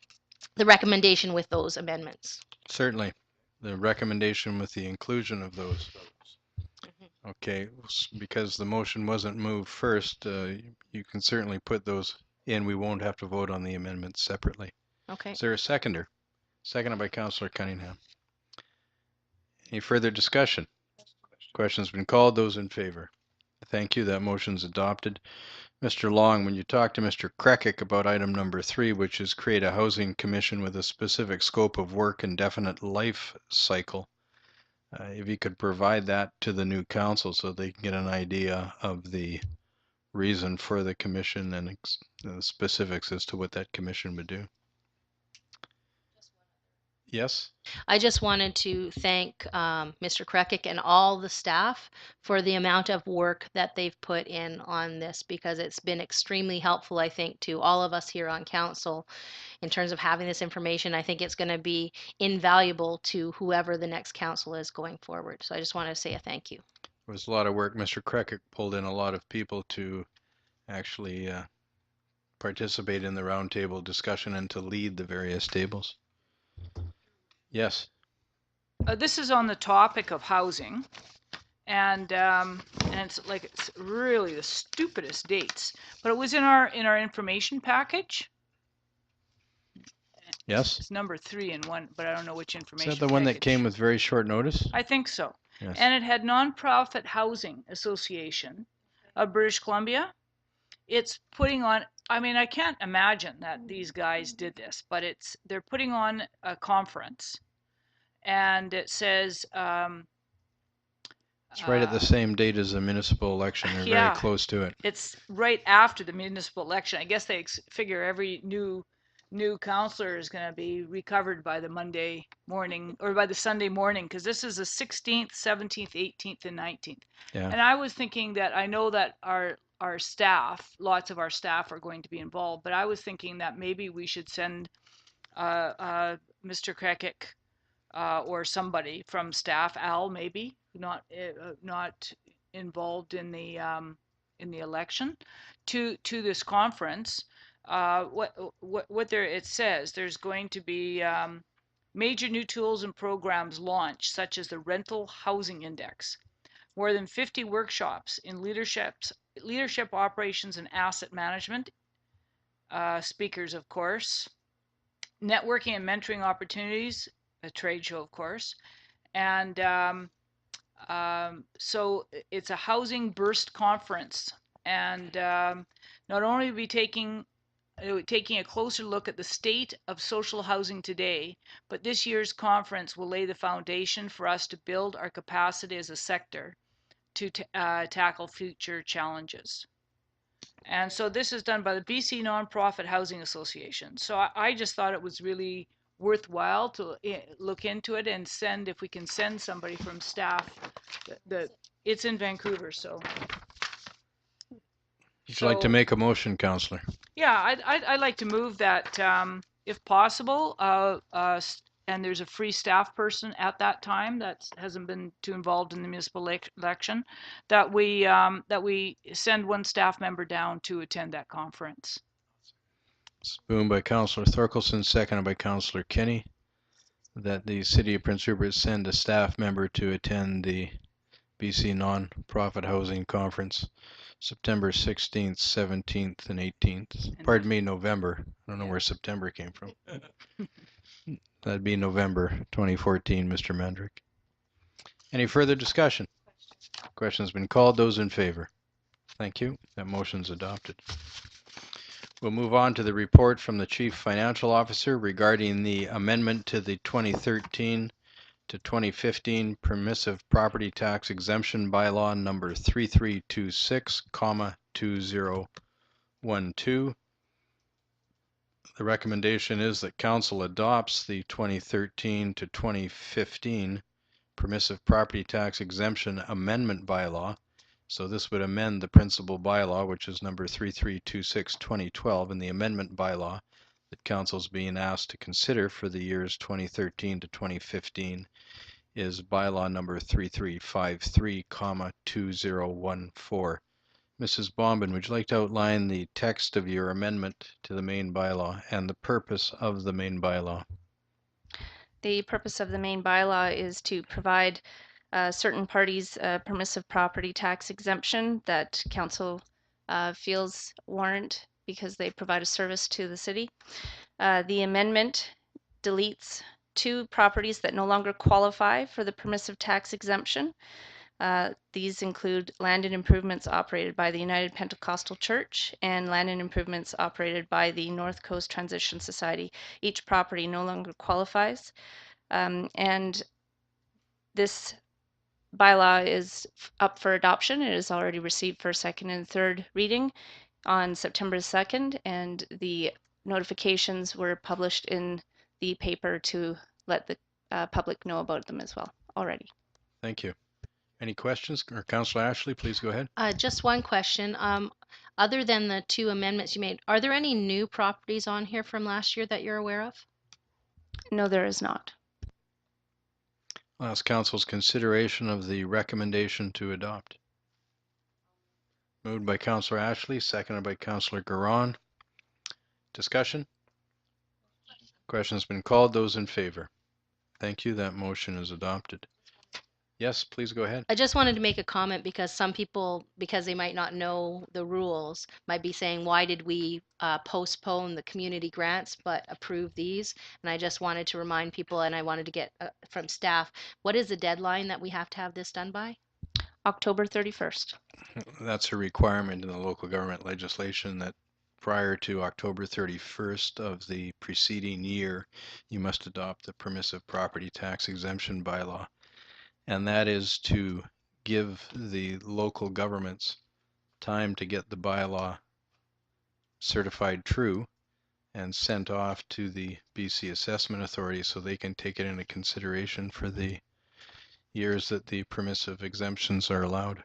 recommendation with those amendments. Certainly. The recommendation with the inclusion of those. Okay, because the motion wasn't moved first, you can certainly put those in. We won't have to vote on the amendments separately. Okay. Is there a seconder? Seconded by Councillor Cunningham. Any further discussion? Question's been called. Those in favor? Thank you. That motion's adopted. Mr. Long, when you talk to Mr. Krekic about item number 3, which is create a housing commission with a specific scope of work and definite life cycle, if you could provide that to the new council so they can get an idea of the reason for the commission and the specifics as to what that commission would do. Yes? I just wanted to thank Mr. Krekic and all the staff for the amount of work that they've put in on this, because it's been extremely helpful, I think, to all of us here on council in terms of having this information. I think it's going to be invaluable to whoever the next council is going forward. So I just wanted to say a thank you. It was a lot of work. Mr. Krekic pulled in a lot of people to actually participate in the roundtable discussion and to lead the various tables. Yes. This is on the topic of housing, and it's really the stupidest dates, but it was in our information package. Yes. It's number 3 in one, but I don't know which information. Is that the one that package. came with very short notice? I think so. Yes. And it had Nonprofit Housing Association of British Columbia. It's putting on, I mean, I can't imagine that these guys did this, but they're putting on a conference, and it says It's right at the Uh, same date as the municipal election, or very Yeah. close to it. It's right after the municipal election. I guess they figure every new counselor is going to be recovered by the Monday morning or by the Sunday morning, because this is the 16th, 17th, 18th, and 19th. Yeah. And I was thinking that I know that our staff, lots of our staff are going to be involved, but I was thinking that maybe we should send Mr. Krekic or somebody from staff, Al maybe, not involved in the election, to this conference. What there it says, there's going to be major new tools and programs launched, such as the Rental Housing Index, more than 50 workshops in leadership operations and asset management, speakers of course, networking and mentoring opportunities, a trade show of course, and so it's a housing burst conference, and not only will we taking a closer look at the state of social housing today, but this year's conference will lay the foundation for us to build our capacity as a sector to tackle future challenges. And so this is done by the BC Nonprofit Housing Association. So I just thought it was really worthwhile to look into it and send, if we can send somebody from staff. It's in Vancouver, so. Would you like to make a motion, Councillor? Yeah, I'd like to move that, if possible, and there's a free staff person at that time that hasn't been too involved in the municipal election, that we send one staff member down to attend that conference. It's moved by Councillor Thorkelson, seconded by Councillor Kenny, that the City of Prince Rupert send a staff member to attend the BC Non-Profit Housing Conference, September 16th, 17th, and 18th. Pardon me, November. I don't know where September came from. That'd be November 2014, Mr. Mandrick. Any further discussion? Question's been called. Those in favor? Thank you. That motion's adopted. We'll move on to the report from the Chief Financial Officer regarding the amendment to the 2013 to 2015 permissive property tax exemption bylaw number 3326,2012. The recommendation is that Council adopts the 2013 to 2015 permissive property tax exemption amendment bylaw. So this would amend the principal bylaw, which is number 3326/2012, and the amendment bylaw that Council is being asked to consider for the years 2013 to 2015 is bylaw number 3353,2014. Mrs. Bombin, would you like to outline the text of your amendment to the main bylaw and the purpose of the main bylaw? The purpose of the main bylaw is to provide certain parties permissive property tax exemption that council feels warrant because they provide a service to the city. The amendment deletes 2 properties that no longer qualify for the permissive tax exemption. These include land and improvements operated by the United Pentecostal Church and land and improvements operated by the North Coast Transition Society. Each property no longer qualifies. And this bylaw is up for adoption. It has already received first, second, and third reading on September 2nd, and the notifications were published in the paper to let the public know about them as well already. Thank you. Any questions? Or Councillor Ashley, please go ahead. Just one question. Other than the 2 amendments you made, are there any new properties on here from last year that you're aware of? No, there is not. I'll ask Council's consideration of the recommendation to adopt. Moved by Councillor Ashley, seconded by Councillor Garon. Discussion? Question's been called. Those in favor? Thank you. That motion is adopted. Yes, please go ahead. I just wanted to make a comment because some people, because they might not know the rules, might be saying, why did we postpone the community grants but approve these? And I just wanted to remind people, and I wanted to get from staff, what is the deadline that we have to have this done by? October 31st. That's a requirement in the local government legislation that prior to October 31st of the preceding year, you must adopt the permissive property tax exemption bylaw. And that is to give the local governments time to get the bylaw certified true and sent off to the BC Assessment Authority so they can take it into consideration for the years that the permissive exemptions are allowed.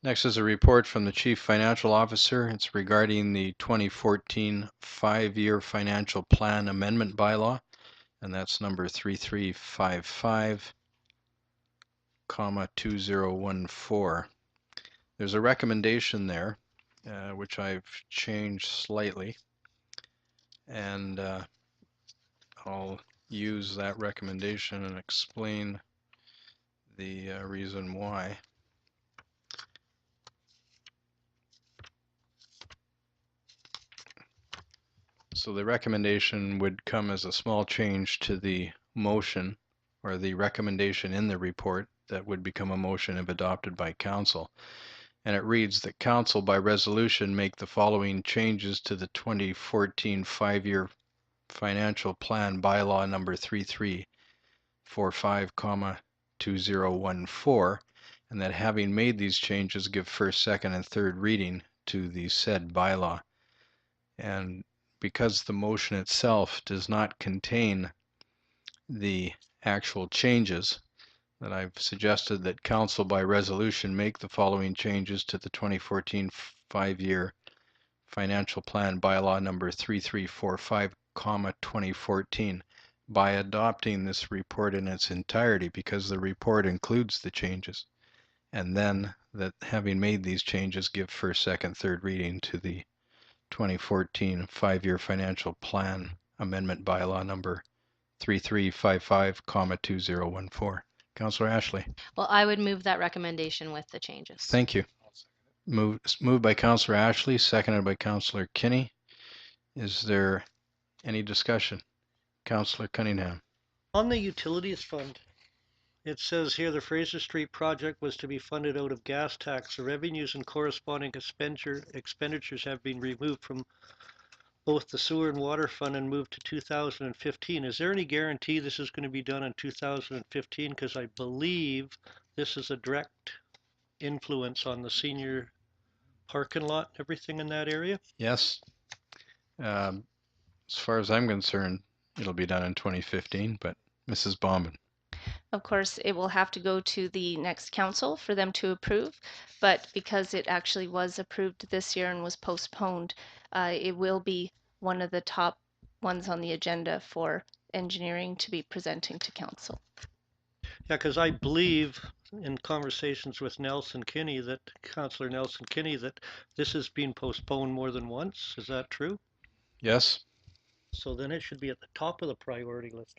Next is a report from the Chief Financial Officer. It's regarding the 2014 5-year financial plan amendment bylaw, and that's number 3355, 2014. There's a recommendation there, which I've changed slightly, and I'll use that recommendation and explain the reason why. So the recommendation would come as a small change to the motion or the recommendation in the report that would become a motion if adopted by council. And it reads that council by resolution make the following changes to the 2014 5-year financial plan bylaw number 3345, 2014, and that having made these changes give first, second, and third reading to the said bylaw. And because the motion itself does not contain the actual changes, that I've suggested that council by resolution make the following changes to the 2014 5-year financial plan bylaw number 3345, 2014 by adopting this report in its entirety, because the report includes the changes. And then that having made these changes, give first, second, third reading to the 2014 5-year financial plan amendment bylaw number 3355, 2014. Councillor Ashley. Well, I would move that recommendation with the changes. Thank you. Moved by Councillor Ashley, seconded by Councillor Kinney. Is there any discussion? Councillor Cunningham. On the utilities fund, it says here the Fraser Street project was to be funded out of gas tax. The revenues and corresponding expenditures have been removed from both the sewer and water fund and moved to 2015. Is there any guarantee this is going to be done in 2015? Because I believe this is a direct influence on the senior parking lot, everything in that area. Yes. As far as I'm concerned, it'll be done in 2015, but Mrs. Bauman. Of course, it will have to go to the next council for them to approve, but because it actually was approved this year and was postponed, it will be one of the top ones on the agenda for engineering to be presenting to council. Yeah, because I believe in conversations with Nelson Kinney, that Councillor Nelson Kinney, that this has been postponed more than once. Is that true? Yes. So then it should be at the top of the priority list.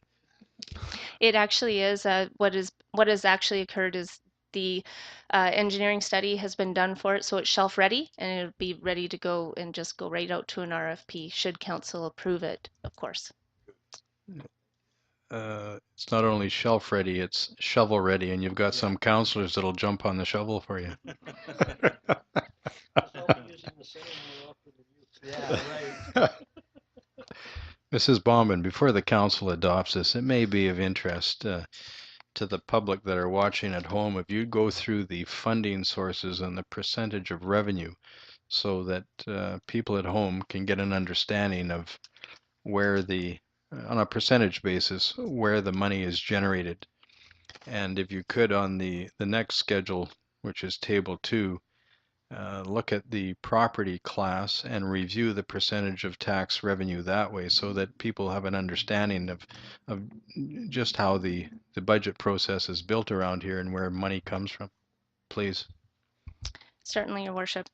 It actually is. What has actually occurred is the engineering study has been done for it, so it's shelf ready, and it'll be ready to go and just go right out to an RFP should council approve it, of course. It's not only shelf ready, it's shovel ready, and you've got some councillors that'll jump on the shovel for you. Yeah, right. Mrs. Bauman, before the council adopts this, it may be of interest to the public that are watching at home if you go through the funding sources and the percentage of revenue so that people at home can get an understanding of where the, on a percentage basis, where the money is generated. And if you could, on the next schedule, which is table 2, look at the property class and review the percentage of tax revenue that way, so that people have an understanding of just how the budget process is built around here and where money comes from. Please. Certainly, Your Worship.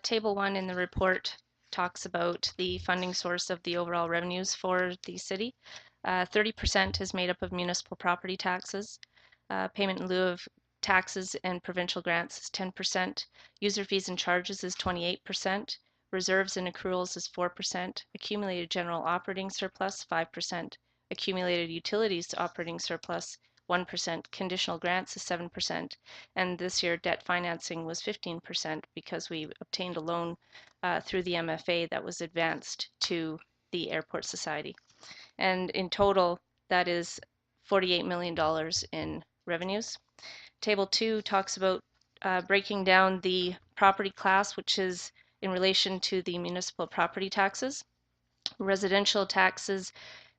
Table 1 in the report talks about the funding source of the overall revenues for the city. 30% is made up of municipal property taxes. Payment in lieu of taxes and provincial grants is 10%. User fees and charges is 28%. Reserves and accruals is 4%. Accumulated general operating surplus 5%. Accumulated utilities to operating surplus 1%. Conditional grants is 7%. And this year debt financing was 15% because we obtained a loan through the MFA that was advanced to the Airport Society. And in total, that is $48 million in revenues. Table 2 talks about breaking down the property class, which is in relation to the municipal property taxes. Residential taxes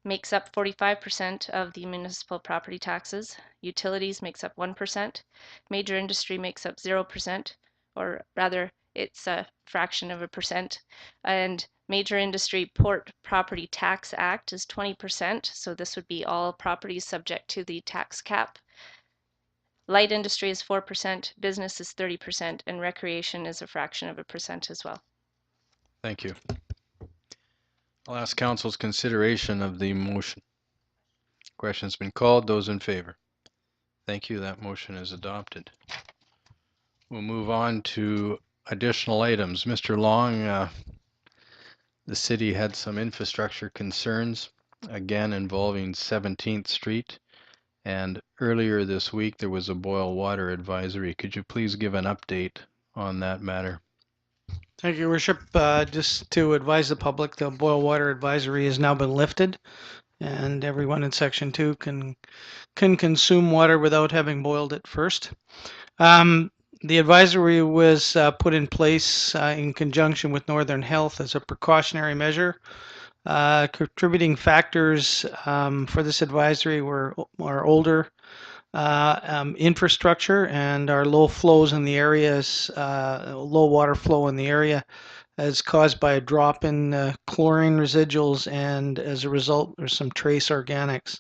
makes up 45% of the municipal property taxes. Utilities makes up 1%. Major industry makes up 0%, or rather, it's a fraction of a percent. And Major Industry Port Property Tax Act is 20%, so this would be all properties subject to the tax cap. Light industry is 4%, business is 30%, and recreation is a fraction of a percent as well. Thank you. I'll ask council's consideration of the motion. Question's been called. Those in favor? Thank you. That motion is adopted. We'll move on to additional items. Mr. Long, the city had some infrastructure concerns, again involving 17th Street. And earlier this week, there was a boil water advisory. Could you please give an update on that matter? Thank you, Your Worship. Just to advise the public, the boil water advisory has now been lifted, and everyone in Section 2 can consume water without having boiled it first. The advisory was put in place in conjunction with Northern Health as a precautionary measure. Contributing factors for this advisory were older infrastructure and our low flows in the areas, low water flow in the area as caused by a drop in chlorine residuals, and as a result there's some trace organics.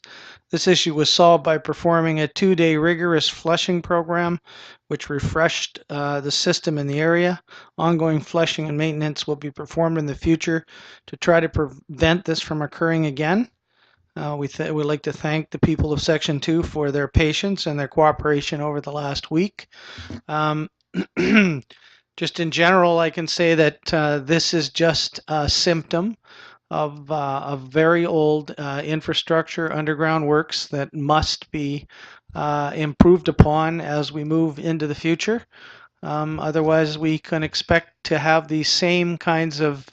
This issue was solved by performing a 2-day rigorous flushing program which refreshed the system in the area. Ongoing flushing and maintenance will be performed in the future to try to prevent this from occurring again. We'd like to thank the people of Section 2 for their patience and their cooperation over the last week. Just in general, I can say that this is just a symptom of very old infrastructure, underground works that must be improved upon as we move into the future. Otherwise, we can expect to have the same kinds of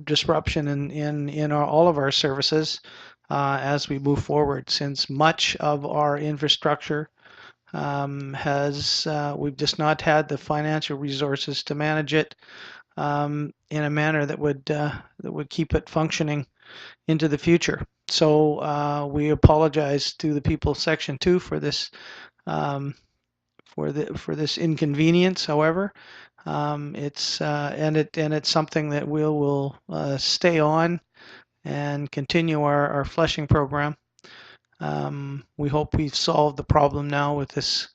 disruption in all of our services as we move forward, since much of our infrastructure we've just not had the financial resources to manage it in a manner that would keep it functioning into the future. So we apologize to the people of Section 2 for this this inconvenience. However, it's something that we'll stay on and continue our flushing program. We hope we've solved the problem now with this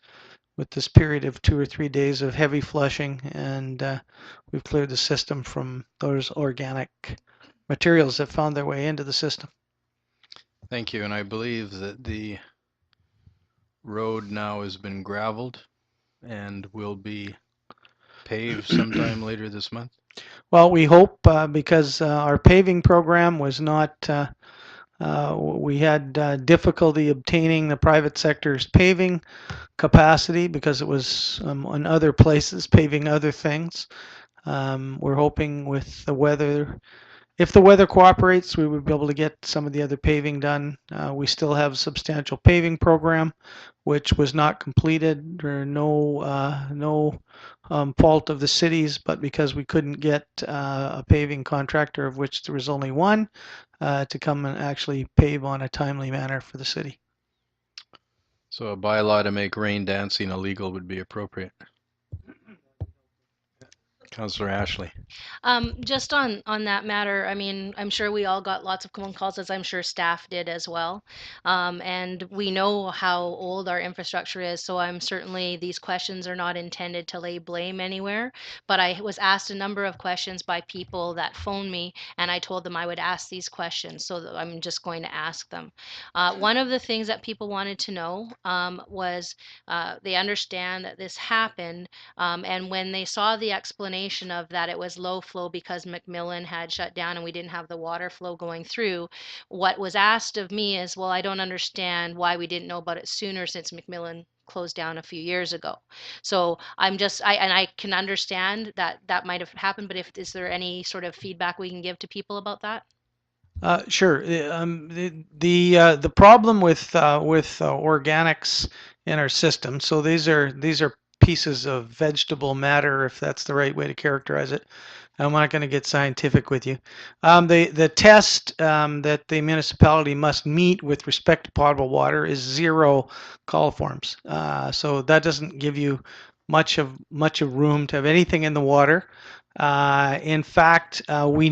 period of 2 or 3 days of heavy flushing, and we've cleared the system from those organic materials that found their way into the system. Thank you. And I believe that the road now has been graveled and will be paved sometime later this month. Well, we hope, because our paving program was not, we had difficulty obtaining the private sector's paving capacity because it was in other places paving other things. We're hoping with the weather, if the weather cooperates, we would be able to get some of the other paving done. We still have a substantial paving program, which was not completed, or no fault of the city's, but because we couldn't get a paving contractor, of which there was only one, to come and actually pave on a timely manner for the city. So a bylaw to make rain dancing illegal would be appropriate. Councillor Ashley. Just on that matter, I mean, I'm sure we all got lots of phone calls, as I'm sure staff did as well. And we know how old our infrastructure is, so I'm certainly, these questions are not intended to lay blame anywhere. But I was asked a number of questions by people that phoned me, and I told them I would ask these questions, so I'm just going to ask them. One of the things that people wanted to know was they understand that this happened, and when they saw the explanation of that it was low flow because McMillan had shut down and we didn't have the water flow going through, what was asked of me is, well, I don't understand why we didn't know about it sooner, since McMillan closed down a few years ago. So I'm just, I can understand that that might have happened, but is there any sort of feedback we can give to people about that? Sure. The problem with organics in our system. So these are pieces of vegetable matter, if that's the right way to characterize it. I'm not going to get scientific with you. The test that the municipality must meet with respect to potable water is 0 coliforms. So that doesn't give you much of room to have anything in the water. In fact, we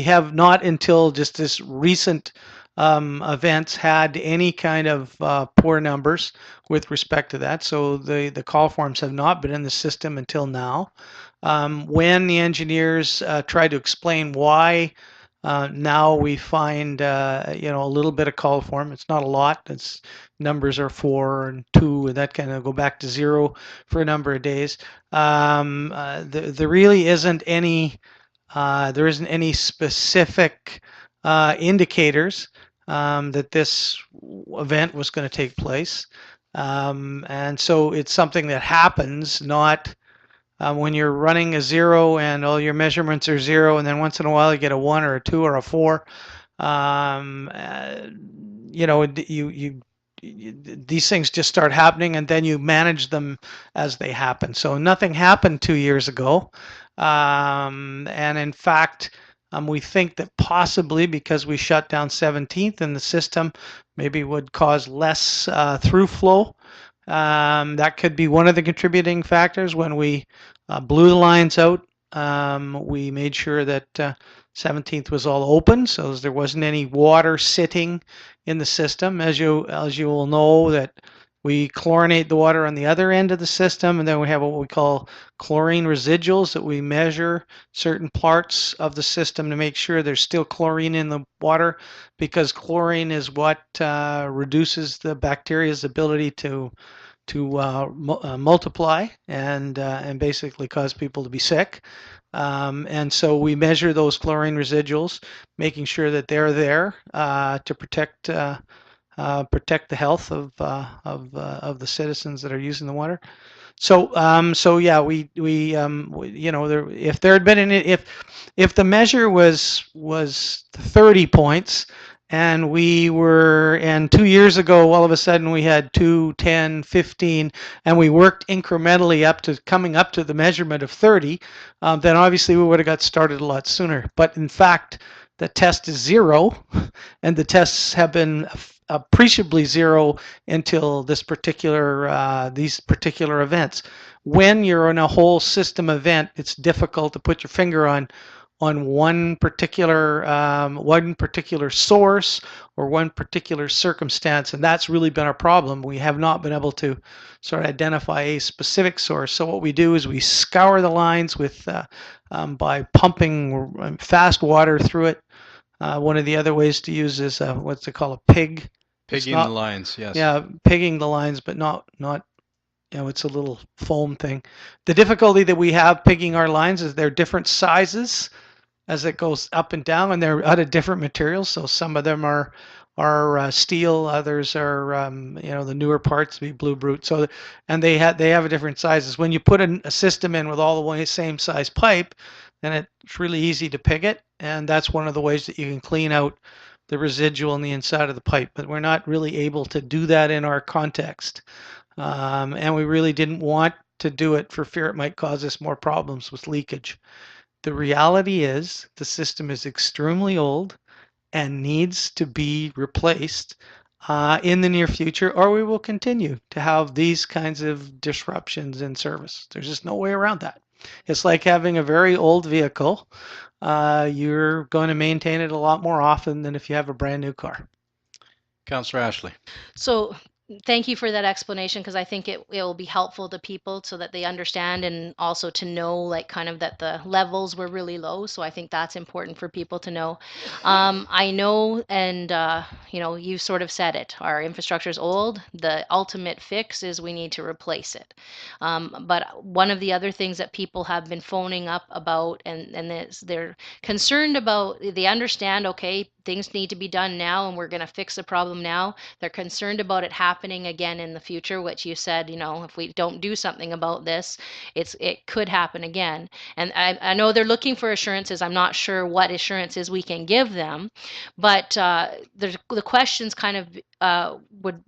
have not until just this recent events had any kind of poor numbers with respect to that. So the coliforms have not been in the system until now. When the engineers try to explain why now we find a little bit of coliform. It's not a lot. It's numbers are 4 and 2, and that kind of go back to 0 for a number of days. There really isn't any. There isn't any specific indicators that this event was going to take place. And so it's something that happens, not when you're running a 0 and all your measurements are 0, and then once in a while you get a 1 or a 2 or a 4. These things just start happening, and then you manage them as they happen. So nothing happened 2 years ago. And in fact, we think that possibly because we shut down 17th and the system maybe would cause less through flow. That could be one of the contributing factors. When we blew the lines out, we made sure that 17th was all open, so there wasn't any water sitting in the system. As you will know, that we chlorinate the water on the other end of the system, and then we have what we call chlorine residuals that we measure certain parts of the system to make sure there's still chlorine in the water, because chlorine is what reduces the bacteria's ability to multiply and basically cause people to be sick. And so we measure those chlorine residuals, making sure that they're there to protect the health of the citizens that are using the water. So yeah, if there had been if the measure was 30 points, and 2 years ago all of a sudden we had 2, 10, 15, and we worked incrementally up to coming up to the measurement of 30, then obviously we would have got started a lot sooner. But in fact, the test is 0, and the tests have been appreciably 0 until these particular events. When you're in a whole system event, it's difficult to put your finger on one particular source or one particular circumstance, and that's really been our problem. We have not been able to sort of identify a specific source. So what we do is we scour the lines with by pumping fast water through it. One of the other ways to use is what's it called, a pig. Pigging the lines, yes. Yeah, pigging the lines, but not it's a little foam thing. The difficulty that we have pigging our lines is they're different sizes as it goes up and down, and they're out of different materials. So some of them are steel, others are the newer parts be Blue Brute. So and they have different sizes. When you put a system in with all the same size pipe, then it's really easy to pig it, and that's one of the ways that you can clean out the residual on the inside of the pipe. But we're not really able to do that in our context, and we really didn't want to do it for fear it might cause us more problems with leakage. The reality is the system is extremely old and needs to be replaced in the near future, or we will continue to have these kinds of disruptions in service. There's just no way around that. It's like having a very old vehicle. You're going to maintain it a lot more often than if you have a brand new car. Councillor Ashley. So thank you for that explanation, because I think it will be helpful to people so that they understand, and also to know like kind of that the levels were really low. So I think that's important for people to know. I know, and you sort of said it, our infrastructure is old. The ultimate fix is we need to replace it. But one of the other things that people have been phoning up about, and they're concerned about, they understand, okay, things need to be done now and we're going to fix the problem now. They're concerned about it happening happening again in the future, which you said, if we don't do something about this, it could happen again. And I know they're looking for assurances. I'm not sure what assurances we can give them, but the questions kind of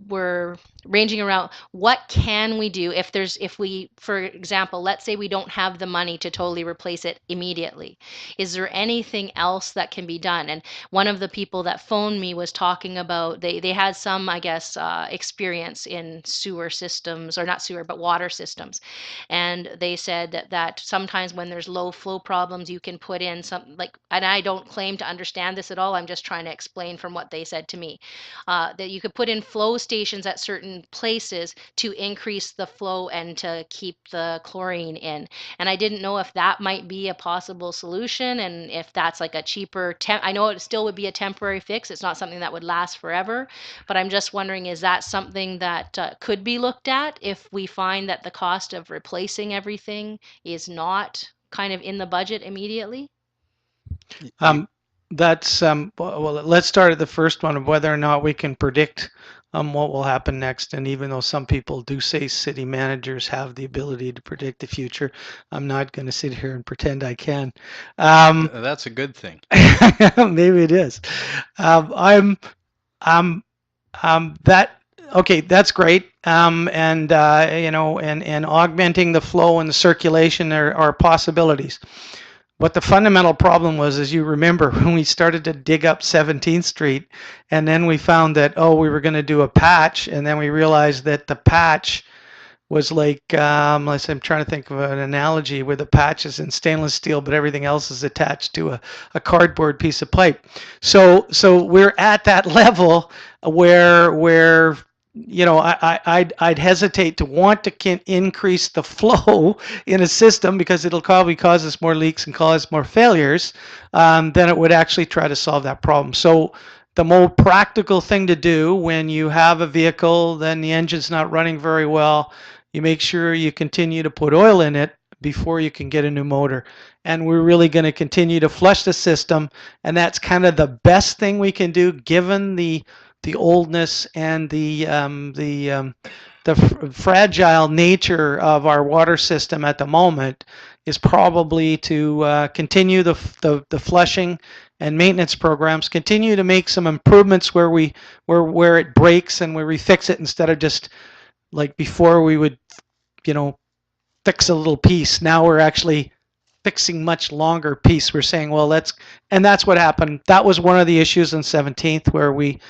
were ranging around what can we do if we, for example, let's say we don't have the money to totally replace it immediately. Is there anything else that can be done? And one of the people that phoned me was talking about they had some, I guess, experience in sewer systems, or not sewer, but water systems. And they said that sometimes when there's low flow problems, you can put in something like, and I don't claim to understand this at all, I'm just trying to explain from what they said to me, that you could put in flow stations at certain places to increase the flow and to keep the chlorine in. And I didn't know if that might be a possible solution, and if that's like a cheaper I know it still would be a temporary fix. It's not something that would last forever, but I'm just wondering, is that something that could be looked at if we find that the cost of replacing everything is not kind of in the budget immediately? That's well, let's start at the first one of whether or not we can predict what will happen next. And even though some people do say city managers have the ability to predict the future, I'm not going to sit here and pretend I can. That's a good thing. Maybe it is. Okay, that's great. And augmenting the flow and the circulation are possibilities. What the fundamental problem was, as you remember, when we started to dig up 17th Street, and then we found that, we were going to do a patch, and then we realized that the patch was like, I'm trying to think of an analogy where the patch is in stainless steel, but everything else is attached to a cardboard piece of pipe. So we're at that level where I'd hesitate to want to increase the flow in a system, because it'll probably cause us more leaks and cause more failures than it would actually try to solve that problem. So the more practical thing to do when you have a vehicle, then the engine's not running very well, you make sure you continue to put oil in it before you can get a new motor. And we're really going to continue to flush the system, and that's kind of the best thing we can do given the oldness and the fragile nature of our water system at the moment, is probably to continue the flushing and maintenance programs, continue to make some improvements where it breaks and where we fix it, instead of just like before we would fix a little piece. Now we're actually fixing much longer piece. We're saying, well, that's what happened. That was one of the issues in 17th, where we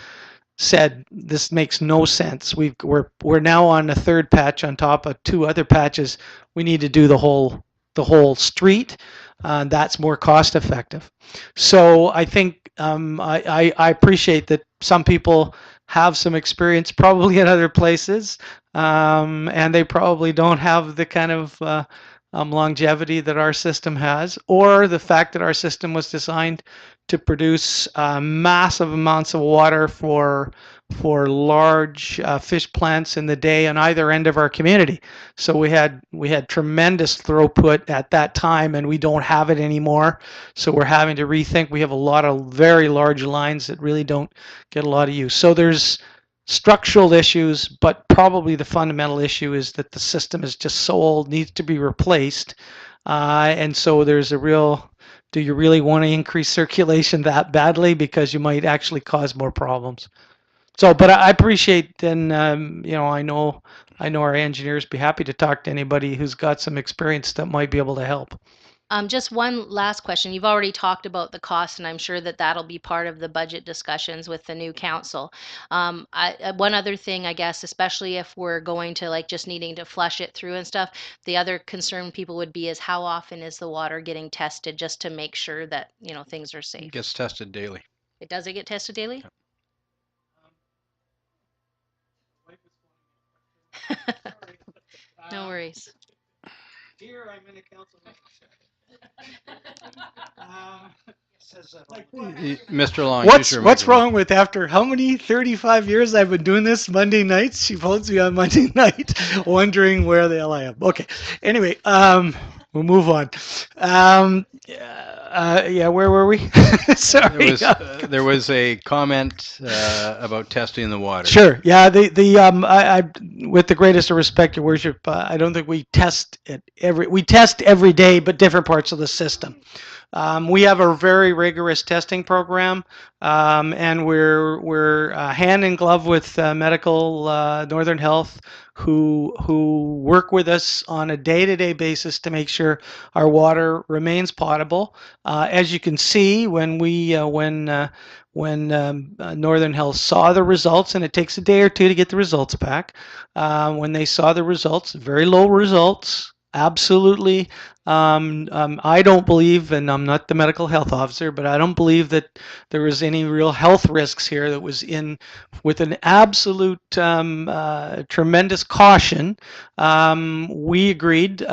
said this makes no sense. We're now on a third patch on top of two other patches. We need to do the whole street. That's more cost effective. So I think I appreciate that some people have some experience probably in other places, and they probably don't have the kind of longevity that our system has, or the fact that our system was designed to produce massive amounts of water for large fish plants in the day on either end of our community. So we had tremendous throughput at that time, and we don't have it anymore. So we're having to rethink. We have a lot of very large lines that really don't get a lot of use. So there's structural issues, but probably the fundamental issue is that the system is just so old, needs to be replaced. And so there's a real, do you really want to increase circulation that badly? Because you might actually cause more problems. So, but I appreciate, and I know our engineers be happy to talk to anybody who's got some experience that might be able to help. Just one last question. You've already talked about the cost, and I'm sure that that'll be part of the budget discussions with the new council. One other thing, I guess, especially if we're going to just needing to flush it through and stuff, the other concern people would be is how often is the water getting tested, just to make sure that things are safe. It gets tested daily. Does it get tested daily? No worries. Here I'm in a council. Mr. Long, what's wrong with, after how many 35 years I've been doing this Monday nights? She phones me on Monday night, wondering where the hell I am. Okay. Anyway, we'll move on. Yeah, where were we? Sorry. There was a comment about testing the water. Sure. Yeah. I, with the greatest of respect, Your Worship, I don't think we test it we test every day, but different parts of the system. We have a very rigorous testing program, and we're hand in glove with medical Northern Health, who work with us on a day-to-day basis to make sure our water remains potable. As you can see, when Northern Health saw the results, and it takes a day or two to get the results back, when they saw the results, very low results. Absolutely. I don't believe, and I'm not the medical health officer, but I don't believe that there was any real health risks here. That was in with an absolute tremendous caution. We agreed to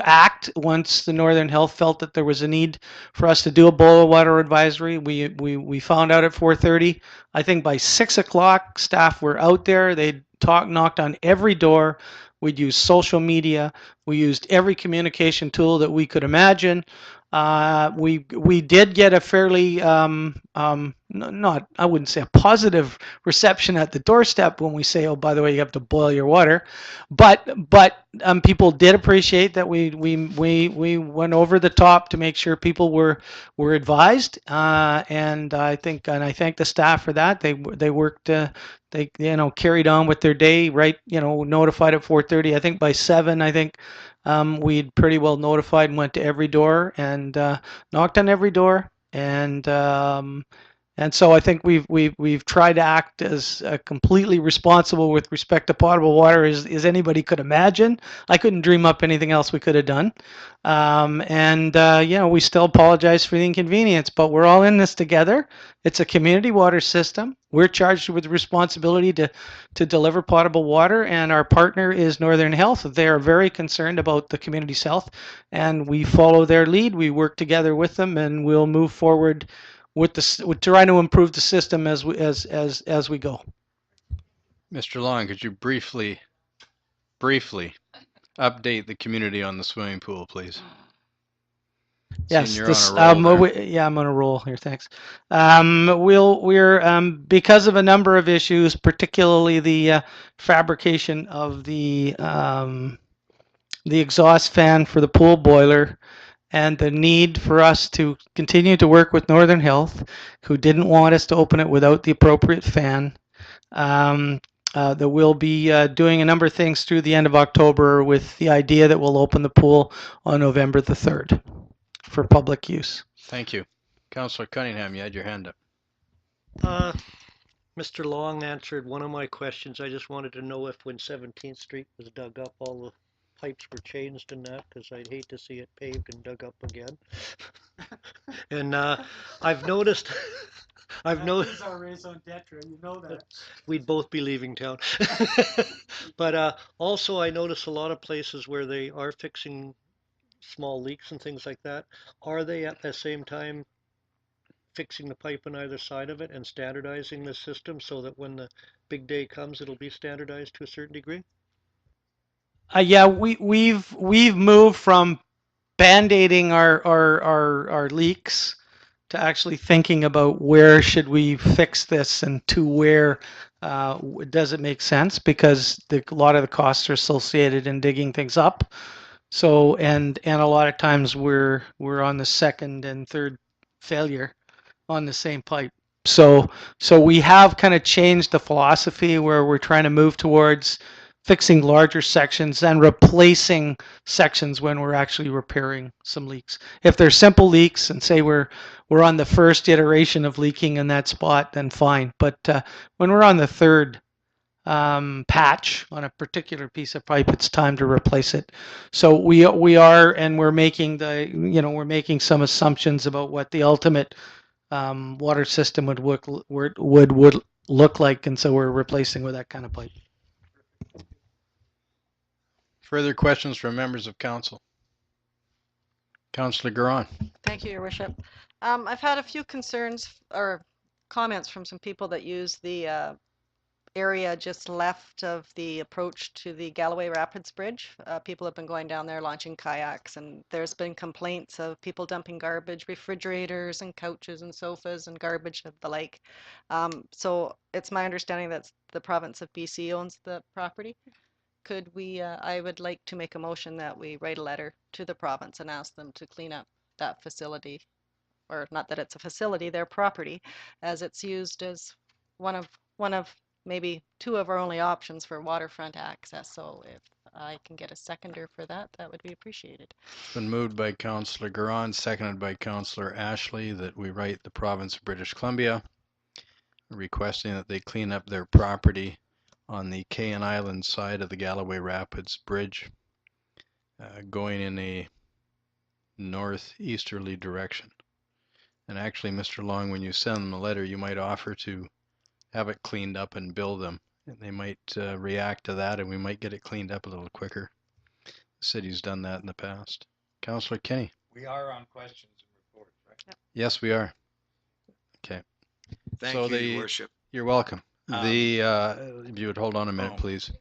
act once the Northern Health felt that there was a need for us to do a boil water advisory. We found out at 4:30. I think by 6 o'clock, staff were out there. They knocked on every door. We'd used social media. We used every communication tool that we could imagine. We did get a fairly not, I wouldn't say a positive reception at the doorstep when we say, oh, by the way, you have to boil your water, but people did appreciate that we went over the top to make sure people were advised, and I thank the staff for that. They worked. They carried on with their day, right? Notified at 4:30. I think by 7, we'd pretty well notified and went to every door and knocked on every door, and so I think we've tried to act as completely responsible with respect to potable water as anybody could imagine. I couldn't dream up anything else we could have done. We still apologize for the inconvenience, but we're all in this together. It's a community water system. We're charged with the responsibility to deliver potable water, and our partner is Northern Health. They are very concerned about the community's health, and we follow their lead. We work together with them, and we'll move forward with trying to improve the system as we go. Mr. Long, could you briefly update the community on the swimming pool, please? Yes, you're on a roll I'm on a roll here. Thanks. We're because of a number of issues, particularly the fabrication of the exhaust fan for the pool boiler, and the need for us to continue to work with Northern Health, who didn't want us to open it without the appropriate fan. That we'll be doing a number of things through the end of October with the idea that we'll open the pool on November the 3rd for public use. Thank you. Councillor Cunningham, you had your hand up. Mr. Long answered one of my questions. I just wanted to know if when 17th Street was dug up, all the pipes were changed in that, because I'd hate to see it paved and dug up again. And I've noticed our raison d'etre, you know that. We'd both be leaving town. But also I notice a lot of places where they are fixing small leaks and things like that. Are they at the same time fixing the pipe on either side of it and standardizing the system so that when the big day comes, it'll be standardized to a certain degree? Yeah, we've moved from band-aiding our leaks to actually thinking about where should we fix this and to where does it make sense, because a lot of the costs are associated in digging things up. So and a lot of times we're on the second and third failure on the same pipe. So we have kind of changed the philosophy where we're trying to move towards fixing larger sections and replacing sections when we're actually repairing some leaks. If they're simple leaks and say we're on the first iteration of leaking in that spot, then fine. But when we're on the third patch on a particular piece of pipe, it's time to replace it. So we are, and we're making some assumptions about what the ultimate water system would look like, and so we're replacing with that kind of pipe. Further questions from members of council? Councillor Garon. Thank you, Your Worship. I've had a few concerns or comments from some people that use the area just left of the approach to the Galloway Rapids Bridge. People have been going down there launching kayaks, and there's been complaints of people dumping garbage, refrigerators and couches and sofas and garbage of the like. So it's my understanding that the province of BC owns the property. Could we, I would like to make a motion that we write a letter to the province and ask them to clean up that facility, or not that it's a facility, their property, as it's used as one of maybe two of our only options for waterfront access. So if I can get a seconder for that, that would be appreciated. It's been moved by Councillor Garon, seconded by Councillor Ashley, that we write the province of British Columbia requesting that they clean up their property on the Cayen Island side of the Galloway Rapids Bridge, going in a northeasterly direction. And actually, Mr. Long, when you send them a letter, you might offer to have it cleaned up and bill them. And they might react to that, and we might get it cleaned up a little quicker. The city's done that in the past. Councillor Kinney. We are on questions and reports, right? Yep. Yes, we are. Okay. Thank So you, Your Worship. You're welcome. If you would hold on a minute, Oh. please.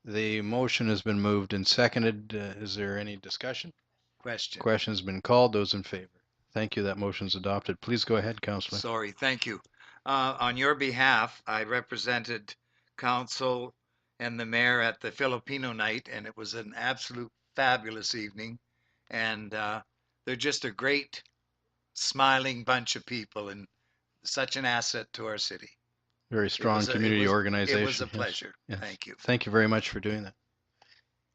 The motion has been moved and seconded. Is there any discussion? Question. Question's been called. Those in favor? Thank you. That motion's adopted. Please go ahead, Councillor. Sorry, thank you. On your behalf, I represented council and the mayor at the Filipino night, and it was an absolute fabulous evening. And they're just a great, smiling bunch of people and such an asset to our city. Very strong community organization. It was a Yes. pleasure. Yes. Thank you. Thank you very much for doing that.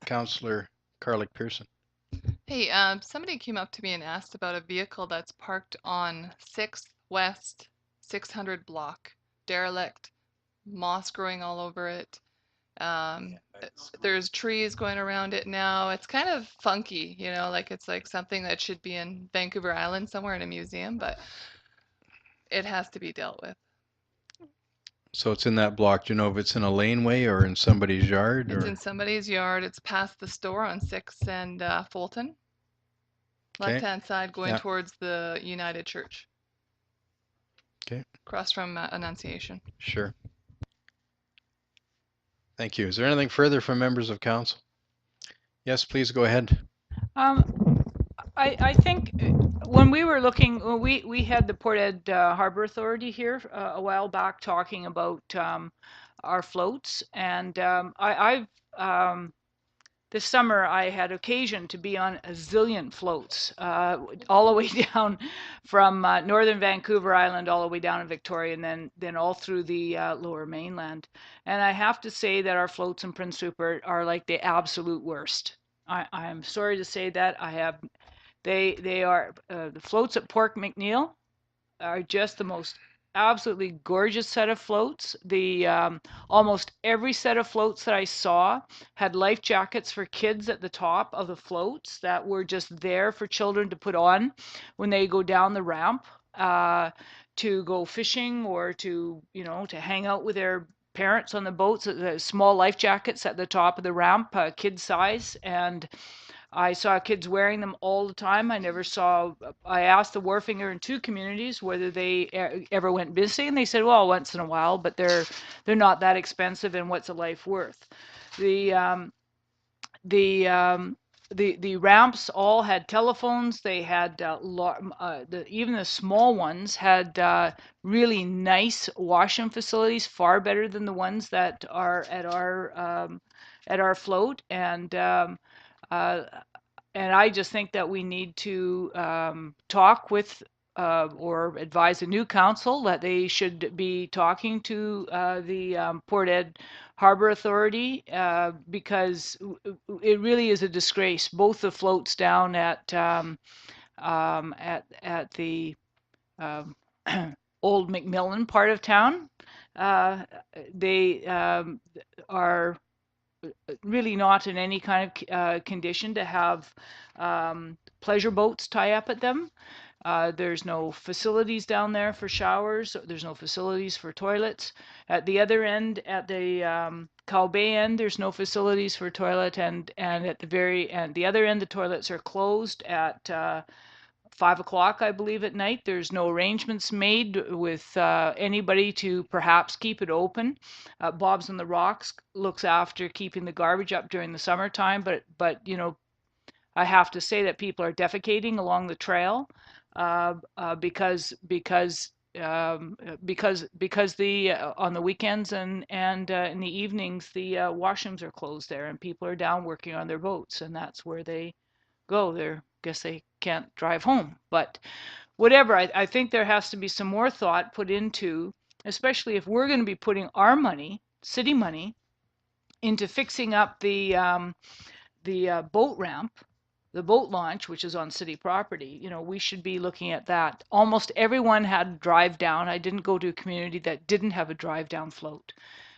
Councillor Carlick Pearson. Hey, somebody came up to me and asked about a vehicle that's parked on 6th West 600 block, derelict, moss growing all over it. There's trees going around it now. It's kind of funky, you know, like it's like something that should be in Vancouver Island somewhere in a museum, but it has to be dealt with. So it's in that block. Do you know if it's in a laneway or in somebody's yard? It's Or in somebody's yard. It's past the store on 6th and Fulton. Okay. Left-hand side going Yeah. towards the United Church. Okay. Across from Annunciation. Sure. Thank you. Is there anything further from members of council? Yes, please go ahead. I think when we were looking, when we had the Port Ed Harbor Authority here a while back talking about our floats, and I've this summer I had occasion to be on a zillion floats all the way down from northern Vancouver Island all the way down to Victoria, and then all through the lower mainland. And I have to say that our floats in Prince Rupert are like the absolute worst. I'm sorry to say that. They are the floats at Port McNeill are just the most absolutely gorgeous set of floats. The almost every set of floats that I saw had life jackets for kids at the top of the floats that were just there for children to put on when they go down the ramp to go fishing or to hang out with their parents on the boats. The small life jackets at the top of the ramp, kid size, and I saw kids wearing them all the time. I asked the Wharfinger in 2 communities whether they ever went missing, and they said, well, once in a while, but they're not that expensive, and what's a life worth? The ramps all had telephones. They had even the small ones had really nice washroom facilities, far better than the ones that are at our float. And I just think that we need to talk with or advise a new council that they should be talking to the Port Ed Harbor Authority because it really is a disgrace. Both the floats down at the old McMillan part of town, they are really not in any kind of condition to have pleasure boats tie up at them. There's no facilities down there for showers. There's no facilities for toilets. At the other end, at the Cow Bay end, there's no facilities for toilet, and at the other end, the toilets are closed. At 5 o'clock, I believe, at night. There's no arrangements made with anybody to perhaps keep it open. Bob's on the Rocks looks after keeping the garbage up during the summertime, but you know, I have to say that people are defecating along the trail because the on the weekends and in the evenings the washrooms are closed there and people are down working on their boats, and that's where they go. They guess they can't drive home, but whatever. I think there has to be some more thought put into, especially if we're going to be putting our money, city money, into fixing up the boat ramp, the boat launch, which is on city property. You know, we should be looking at that. Almost everyone had drive down. I didn't go to a community that didn't have a drive down float,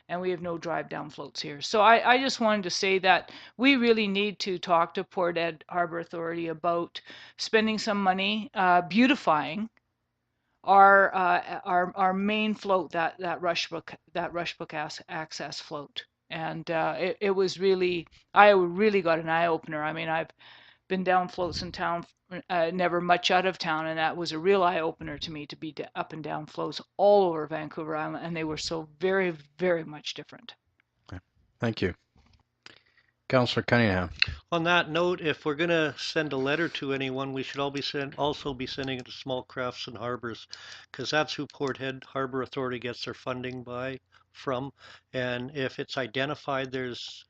and we have no drive down floats here. So I just wanted to say that we really need to talk to Port Ed Harbor Authority about spending some money beautifying our main float, that Rushbrook access float. And it was really, I really got an eye opener. I mean, I've been down floats in town, never much out of town, and that was a real eye opener to me, to be up and down floats all over Vancouver Island, and they were so very, very much different. Okay. Thank you. Councillor Cunningham. On that note, if we're going to send a letter to anyone, we should also be sending it to Small Crafts and Harbors, because that's who Port Ed Harbor Authority gets their funding from. And if it's identified there's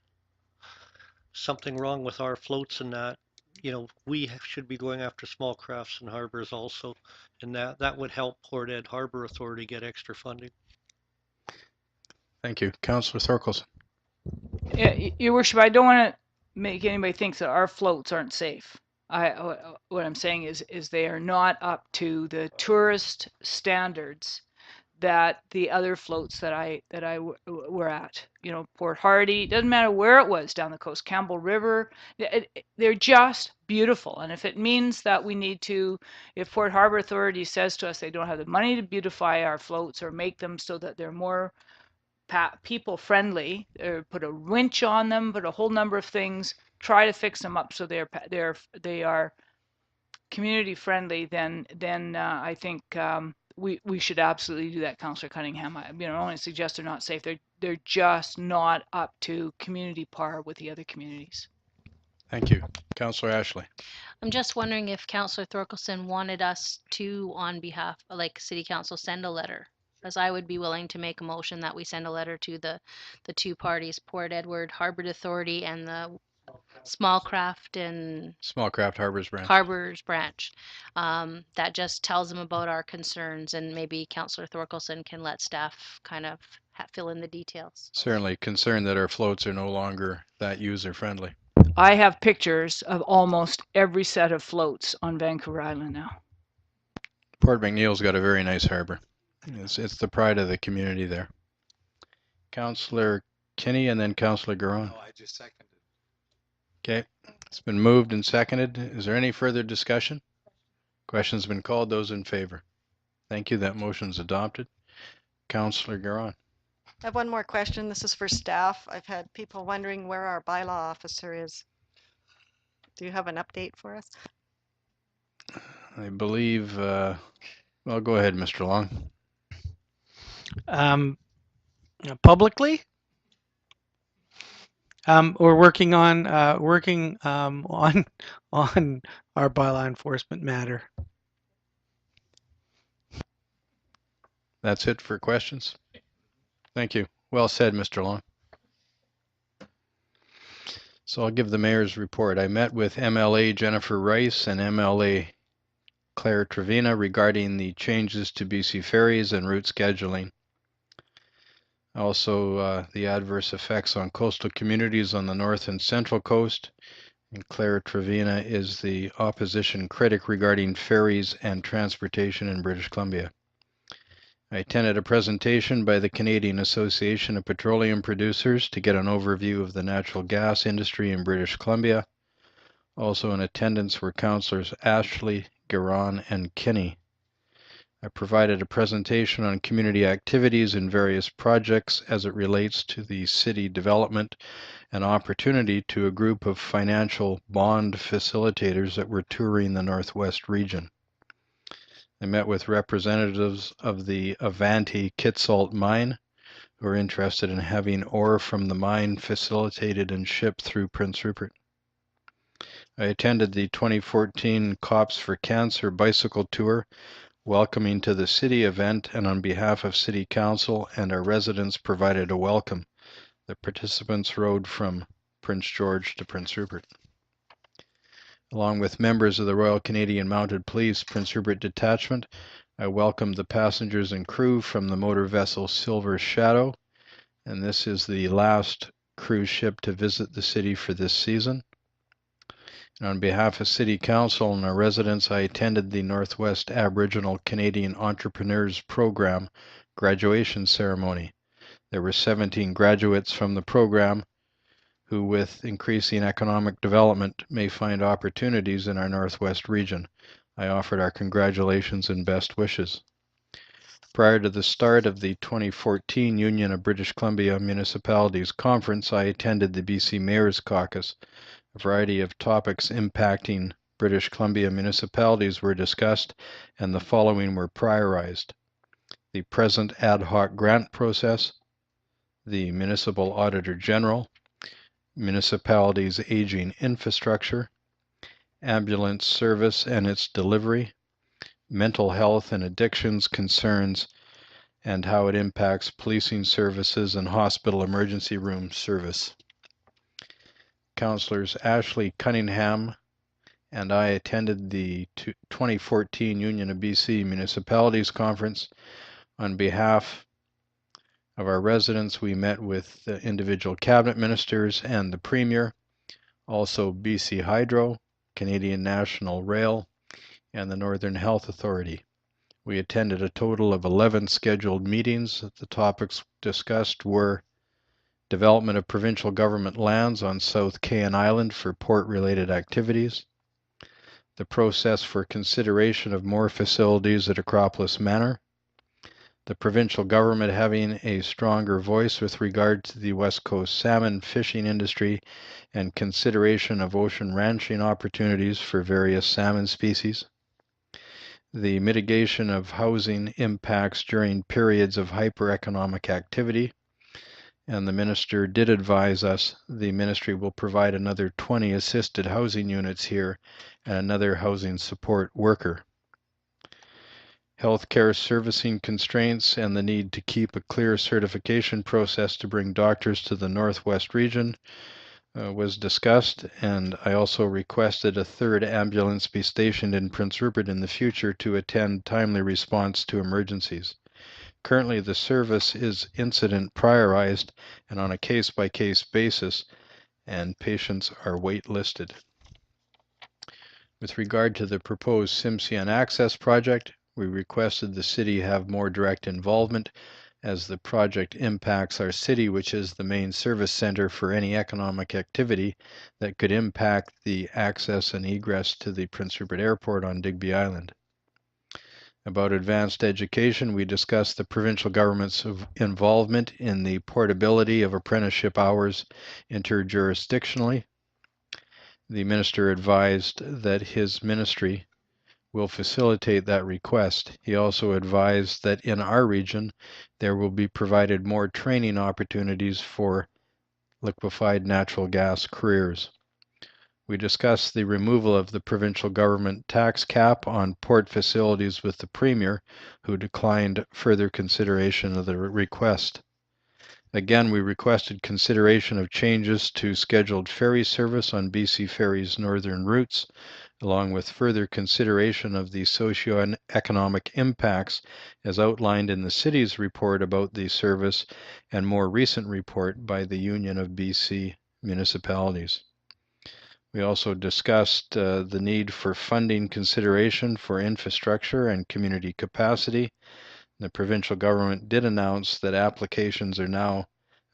something wrong with our floats and that, you know, we should be going after Small Crafts and Harbors also, and that would help Port Ed Harbor Authority get extra funding. Thank you. Councillor Thorkelson. Yeah, Your Worship, I don't want to make anybody think that our floats aren't safe. What I'm saying is they are not up to the tourist standards that the other floats that I were at. You know, Port Hardy, doesn't matter where it was down the coast, Campbell River, they're just beautiful. And if it means that we need to, if Port Harbor Authority says to us they don't have the money to beautify our floats or make them so that they're more people friendly, or put a winch on them, put a whole number of things, try to fix them up so they are community friendly, then I think we should absolutely do that, Councillor Cunningham. I don't want to suggest they're not safe. They're just not up to community par with the other communities. Thank you. Councillor Ashley. I'm just wondering if Councillor Thorkelson wanted us to, on behalf of like City Council, send a letter. Because I would be willing to make a motion that we send a letter to the two parties, Port Edward Harbor Authority and the Small Craft Harbors Branch. Harbors Branch, that just tells them about our concerns, and maybe Councillor Thorkelson can let staff kind of fill in the details. Certainly concerned that our floats are no longer that user friendly. I have pictures of almost every set of floats on Vancouver Island now. Port McNeil's got a very nice harbor. It's the pride of the community there. Councillor Kinney and then Councillor Garon. I just seconded. Okay, it's been moved and seconded. Is there any further discussion? Question's been called. Those in favor? Thank you. That motion's adopted. Councillor Garon. I have one more question. This is for staff. I've had people wondering where our bylaw officer is. Do you have an update for us? I believe, well, go ahead, Mr. Long. Publicly, we're working on our bylaw enforcement matter. That's it for questions. Thank you. Well said, Mr. Long. So I'll give the mayor's report. I met with MLA Jennifer Rice and MLA Claire Trevina regarding the changes to BC ferries and route scheduling. Also, the adverse effects on coastal communities on the north and central coast. And Claire Trevina is the opposition critic regarding ferries and transportation in British Columbia. I attended a presentation by the Canadian Association of Petroleum Producers to get an overview of the natural gas industry in British Columbia. Also in attendance were Councillors Ashley, Garon, and Kinney. I provided a presentation on community activities and various projects as it relates to the city development and opportunity to a group of financial bond facilitators that were touring the Northwest region. I met with representatives of the Avanti Kitsault mine who are interested in having ore from the mine facilitated and shipped through Prince Rupert. I attended the 2014 Cops for Cancer bicycle tour, welcoming to the city event, and on behalf of City Council and our residents provided a welcome. The participants rode from Prince George to Prince Rupert. Along with members of the Royal Canadian Mounted Police Prince Rupert Detachment, I welcomed the passengers and crew from the motor vessel Silver Shadow, and this is the last cruise ship to visit the city for this season. And on behalf of City Council and our residents, I attended the Northwest Aboriginal Canadian Entrepreneurs Program graduation ceremony. There were 17 graduates from the program who, with increasing economic development, may find opportunities in our Northwest region. I offered our congratulations and best wishes. Prior to the start of the 2014 Union of British Columbia Municipalities Conference, I attended the BC Mayor's Caucus. A variety of topics impacting British Columbia municipalities were discussed, and the following were prioritized: the present ad hoc grant process, the Municipal Auditor General, municipalities' aging infrastructure, ambulance service and its delivery, mental health and addictions concerns, and how it impacts policing services and hospital emergency room service. Councillors Ashley Cunningham and I attended the 2014 Union of BC Municipalities Conference. On behalf of our residents, we met with the individual cabinet ministers and the Premier, also BC Hydro, Canadian National Rail, and the Northern Health Authority. We attended a total of 11 scheduled meetings. The topics discussed were development of provincial government lands on South Kayan Island for port-related activities, the process for consideration of more facilities at Acropolis Manor, the provincial government having a stronger voice with regard to the West Coast salmon fishing industry and consideration of ocean ranching opportunities for various salmon species, the mitigation of housing impacts during periods of hyper-economic activity, and the minister did advise us the ministry will provide another 20 assisted housing units here and another housing support worker. Healthcare servicing constraints and the need to keep a clear certification process to bring doctors to the Northwest region was discussed, and I also requested a third ambulance be stationed in Prince Rupert in the future to attend timely response to emergencies. Currently, the service is incident prioritized and on a case-by-case basis, and patients are wait-listed. With regard to the proposed Tsimshian Access project, we requested the city have more direct involvement as the project impacts our city, which is the main service center for any economic activity that could impact the access and egress to the Prince Rupert Airport on Digby Island. About advanced education, we discussed the provincial government's involvement in the portability of apprenticeship hours interjurisdictionally. The minister advised that his ministry will facilitate that request. He also advised that in our region, there will be provided more training opportunities for liquefied natural gas careers. We discussed the removal of the provincial government tax cap on port facilities with the Premier, who declined further consideration of the request. Again, we requested consideration of changes to scheduled ferry service on BC Ferry's northern routes, along with further consideration of the socio-economic impacts as outlined in the city's report about the service and more recent report by the Union of BC Municipalities. We also discussed the need for funding consideration for infrastructure and community capacity. The provincial government did announce that applications are now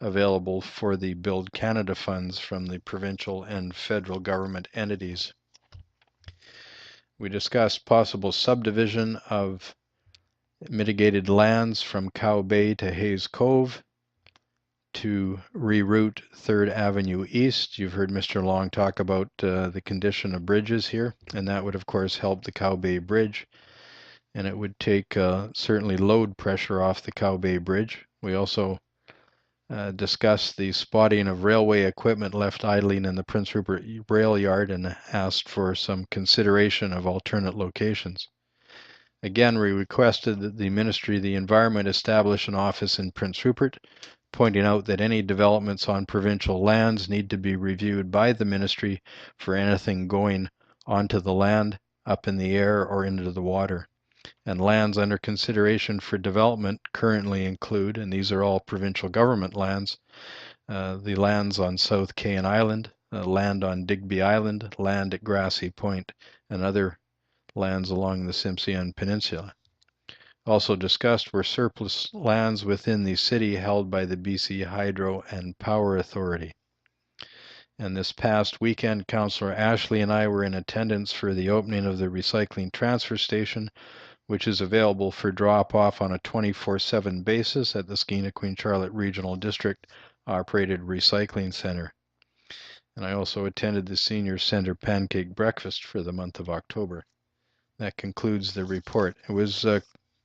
available for the Build Canada funds from the provincial and federal government entities. We discussed possible subdivision of mitigated lands from Cow Bay to Hayes Cove to reroute 3rd Avenue East. You've heard Mr. Long talk about the condition of bridges here, and that would of course help the Cow Bay Bridge. and it would take certainly load pressure off the Cow Bay Bridge. We also discussed the spotting of railway equipment left idling in the Prince Rupert Rail Yard and asked for some consideration of alternate locations. Again, we requested that the Ministry of the Environment establish an office in Prince Rupert, pointing out that any developments on provincial lands need to be reviewed by the ministry for anything going onto the land, up in the air, or into the water. And lands under consideration for development currently include, and these are all provincial government lands, the lands on South Cain Island, land on Digby Island, land at Grassy Point, and other lands along the Tsimshian Peninsula. Also discussed were surplus lands within the city held by the BC Hydro and Power Authority. And this past weekend, Councillor Ashley and I were in attendance for the opening of the recycling transfer station, which is available for drop-off on a 24/7 basis at the Skeena Queen Charlotte Regional District operated recycling center. And I also attended the Senior Center Pancake Breakfast for the month of October. That concludes the report. It was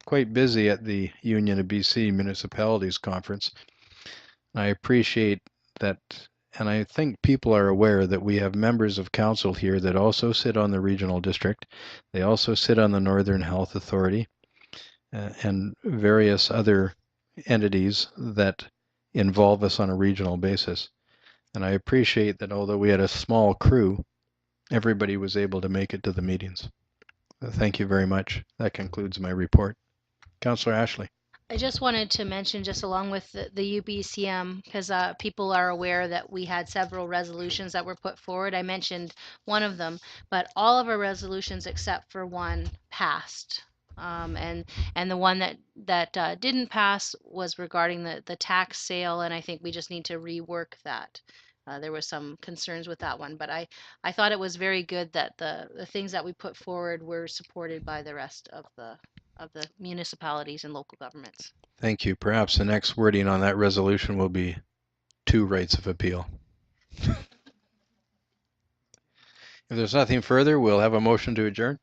quite busy at the Union of BC Municipalities Conference. I appreciate that, and I think people are aware that we have members of council here that also sit on the regional district. They also sit on the Northern Health Authority and various other entities that involve us on a regional basis. And I appreciate that although we had a small crew, everybody was able to make it to the meetings. Thank you very much. That concludes my report. Councillor Ashley. I just wanted to mention, just along with the UBCM, because people are aware that we had several resolutions that were put forward. I mentioned one of them, but all of our resolutions except for one passed. And the one that didn't pass was regarding the tax sale, and I think we just need to rework that. There were some concerns with that one, but I thought it was very good that the things that we put forward were supported by the rest of the municipalities and local governments. Thank you. Perhaps the next wording on that resolution will be 2 rights of appeal. If there's nothing further, we'll have a motion to adjourn.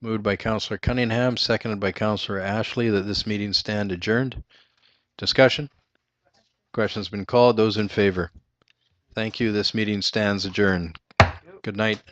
Moved by Councillor Cunningham, seconded by Councillor Ashley, that this meeting stand adjourned. Discussion? Question's been called. Those in favor? Thank you. This meeting stands adjourned. Good night.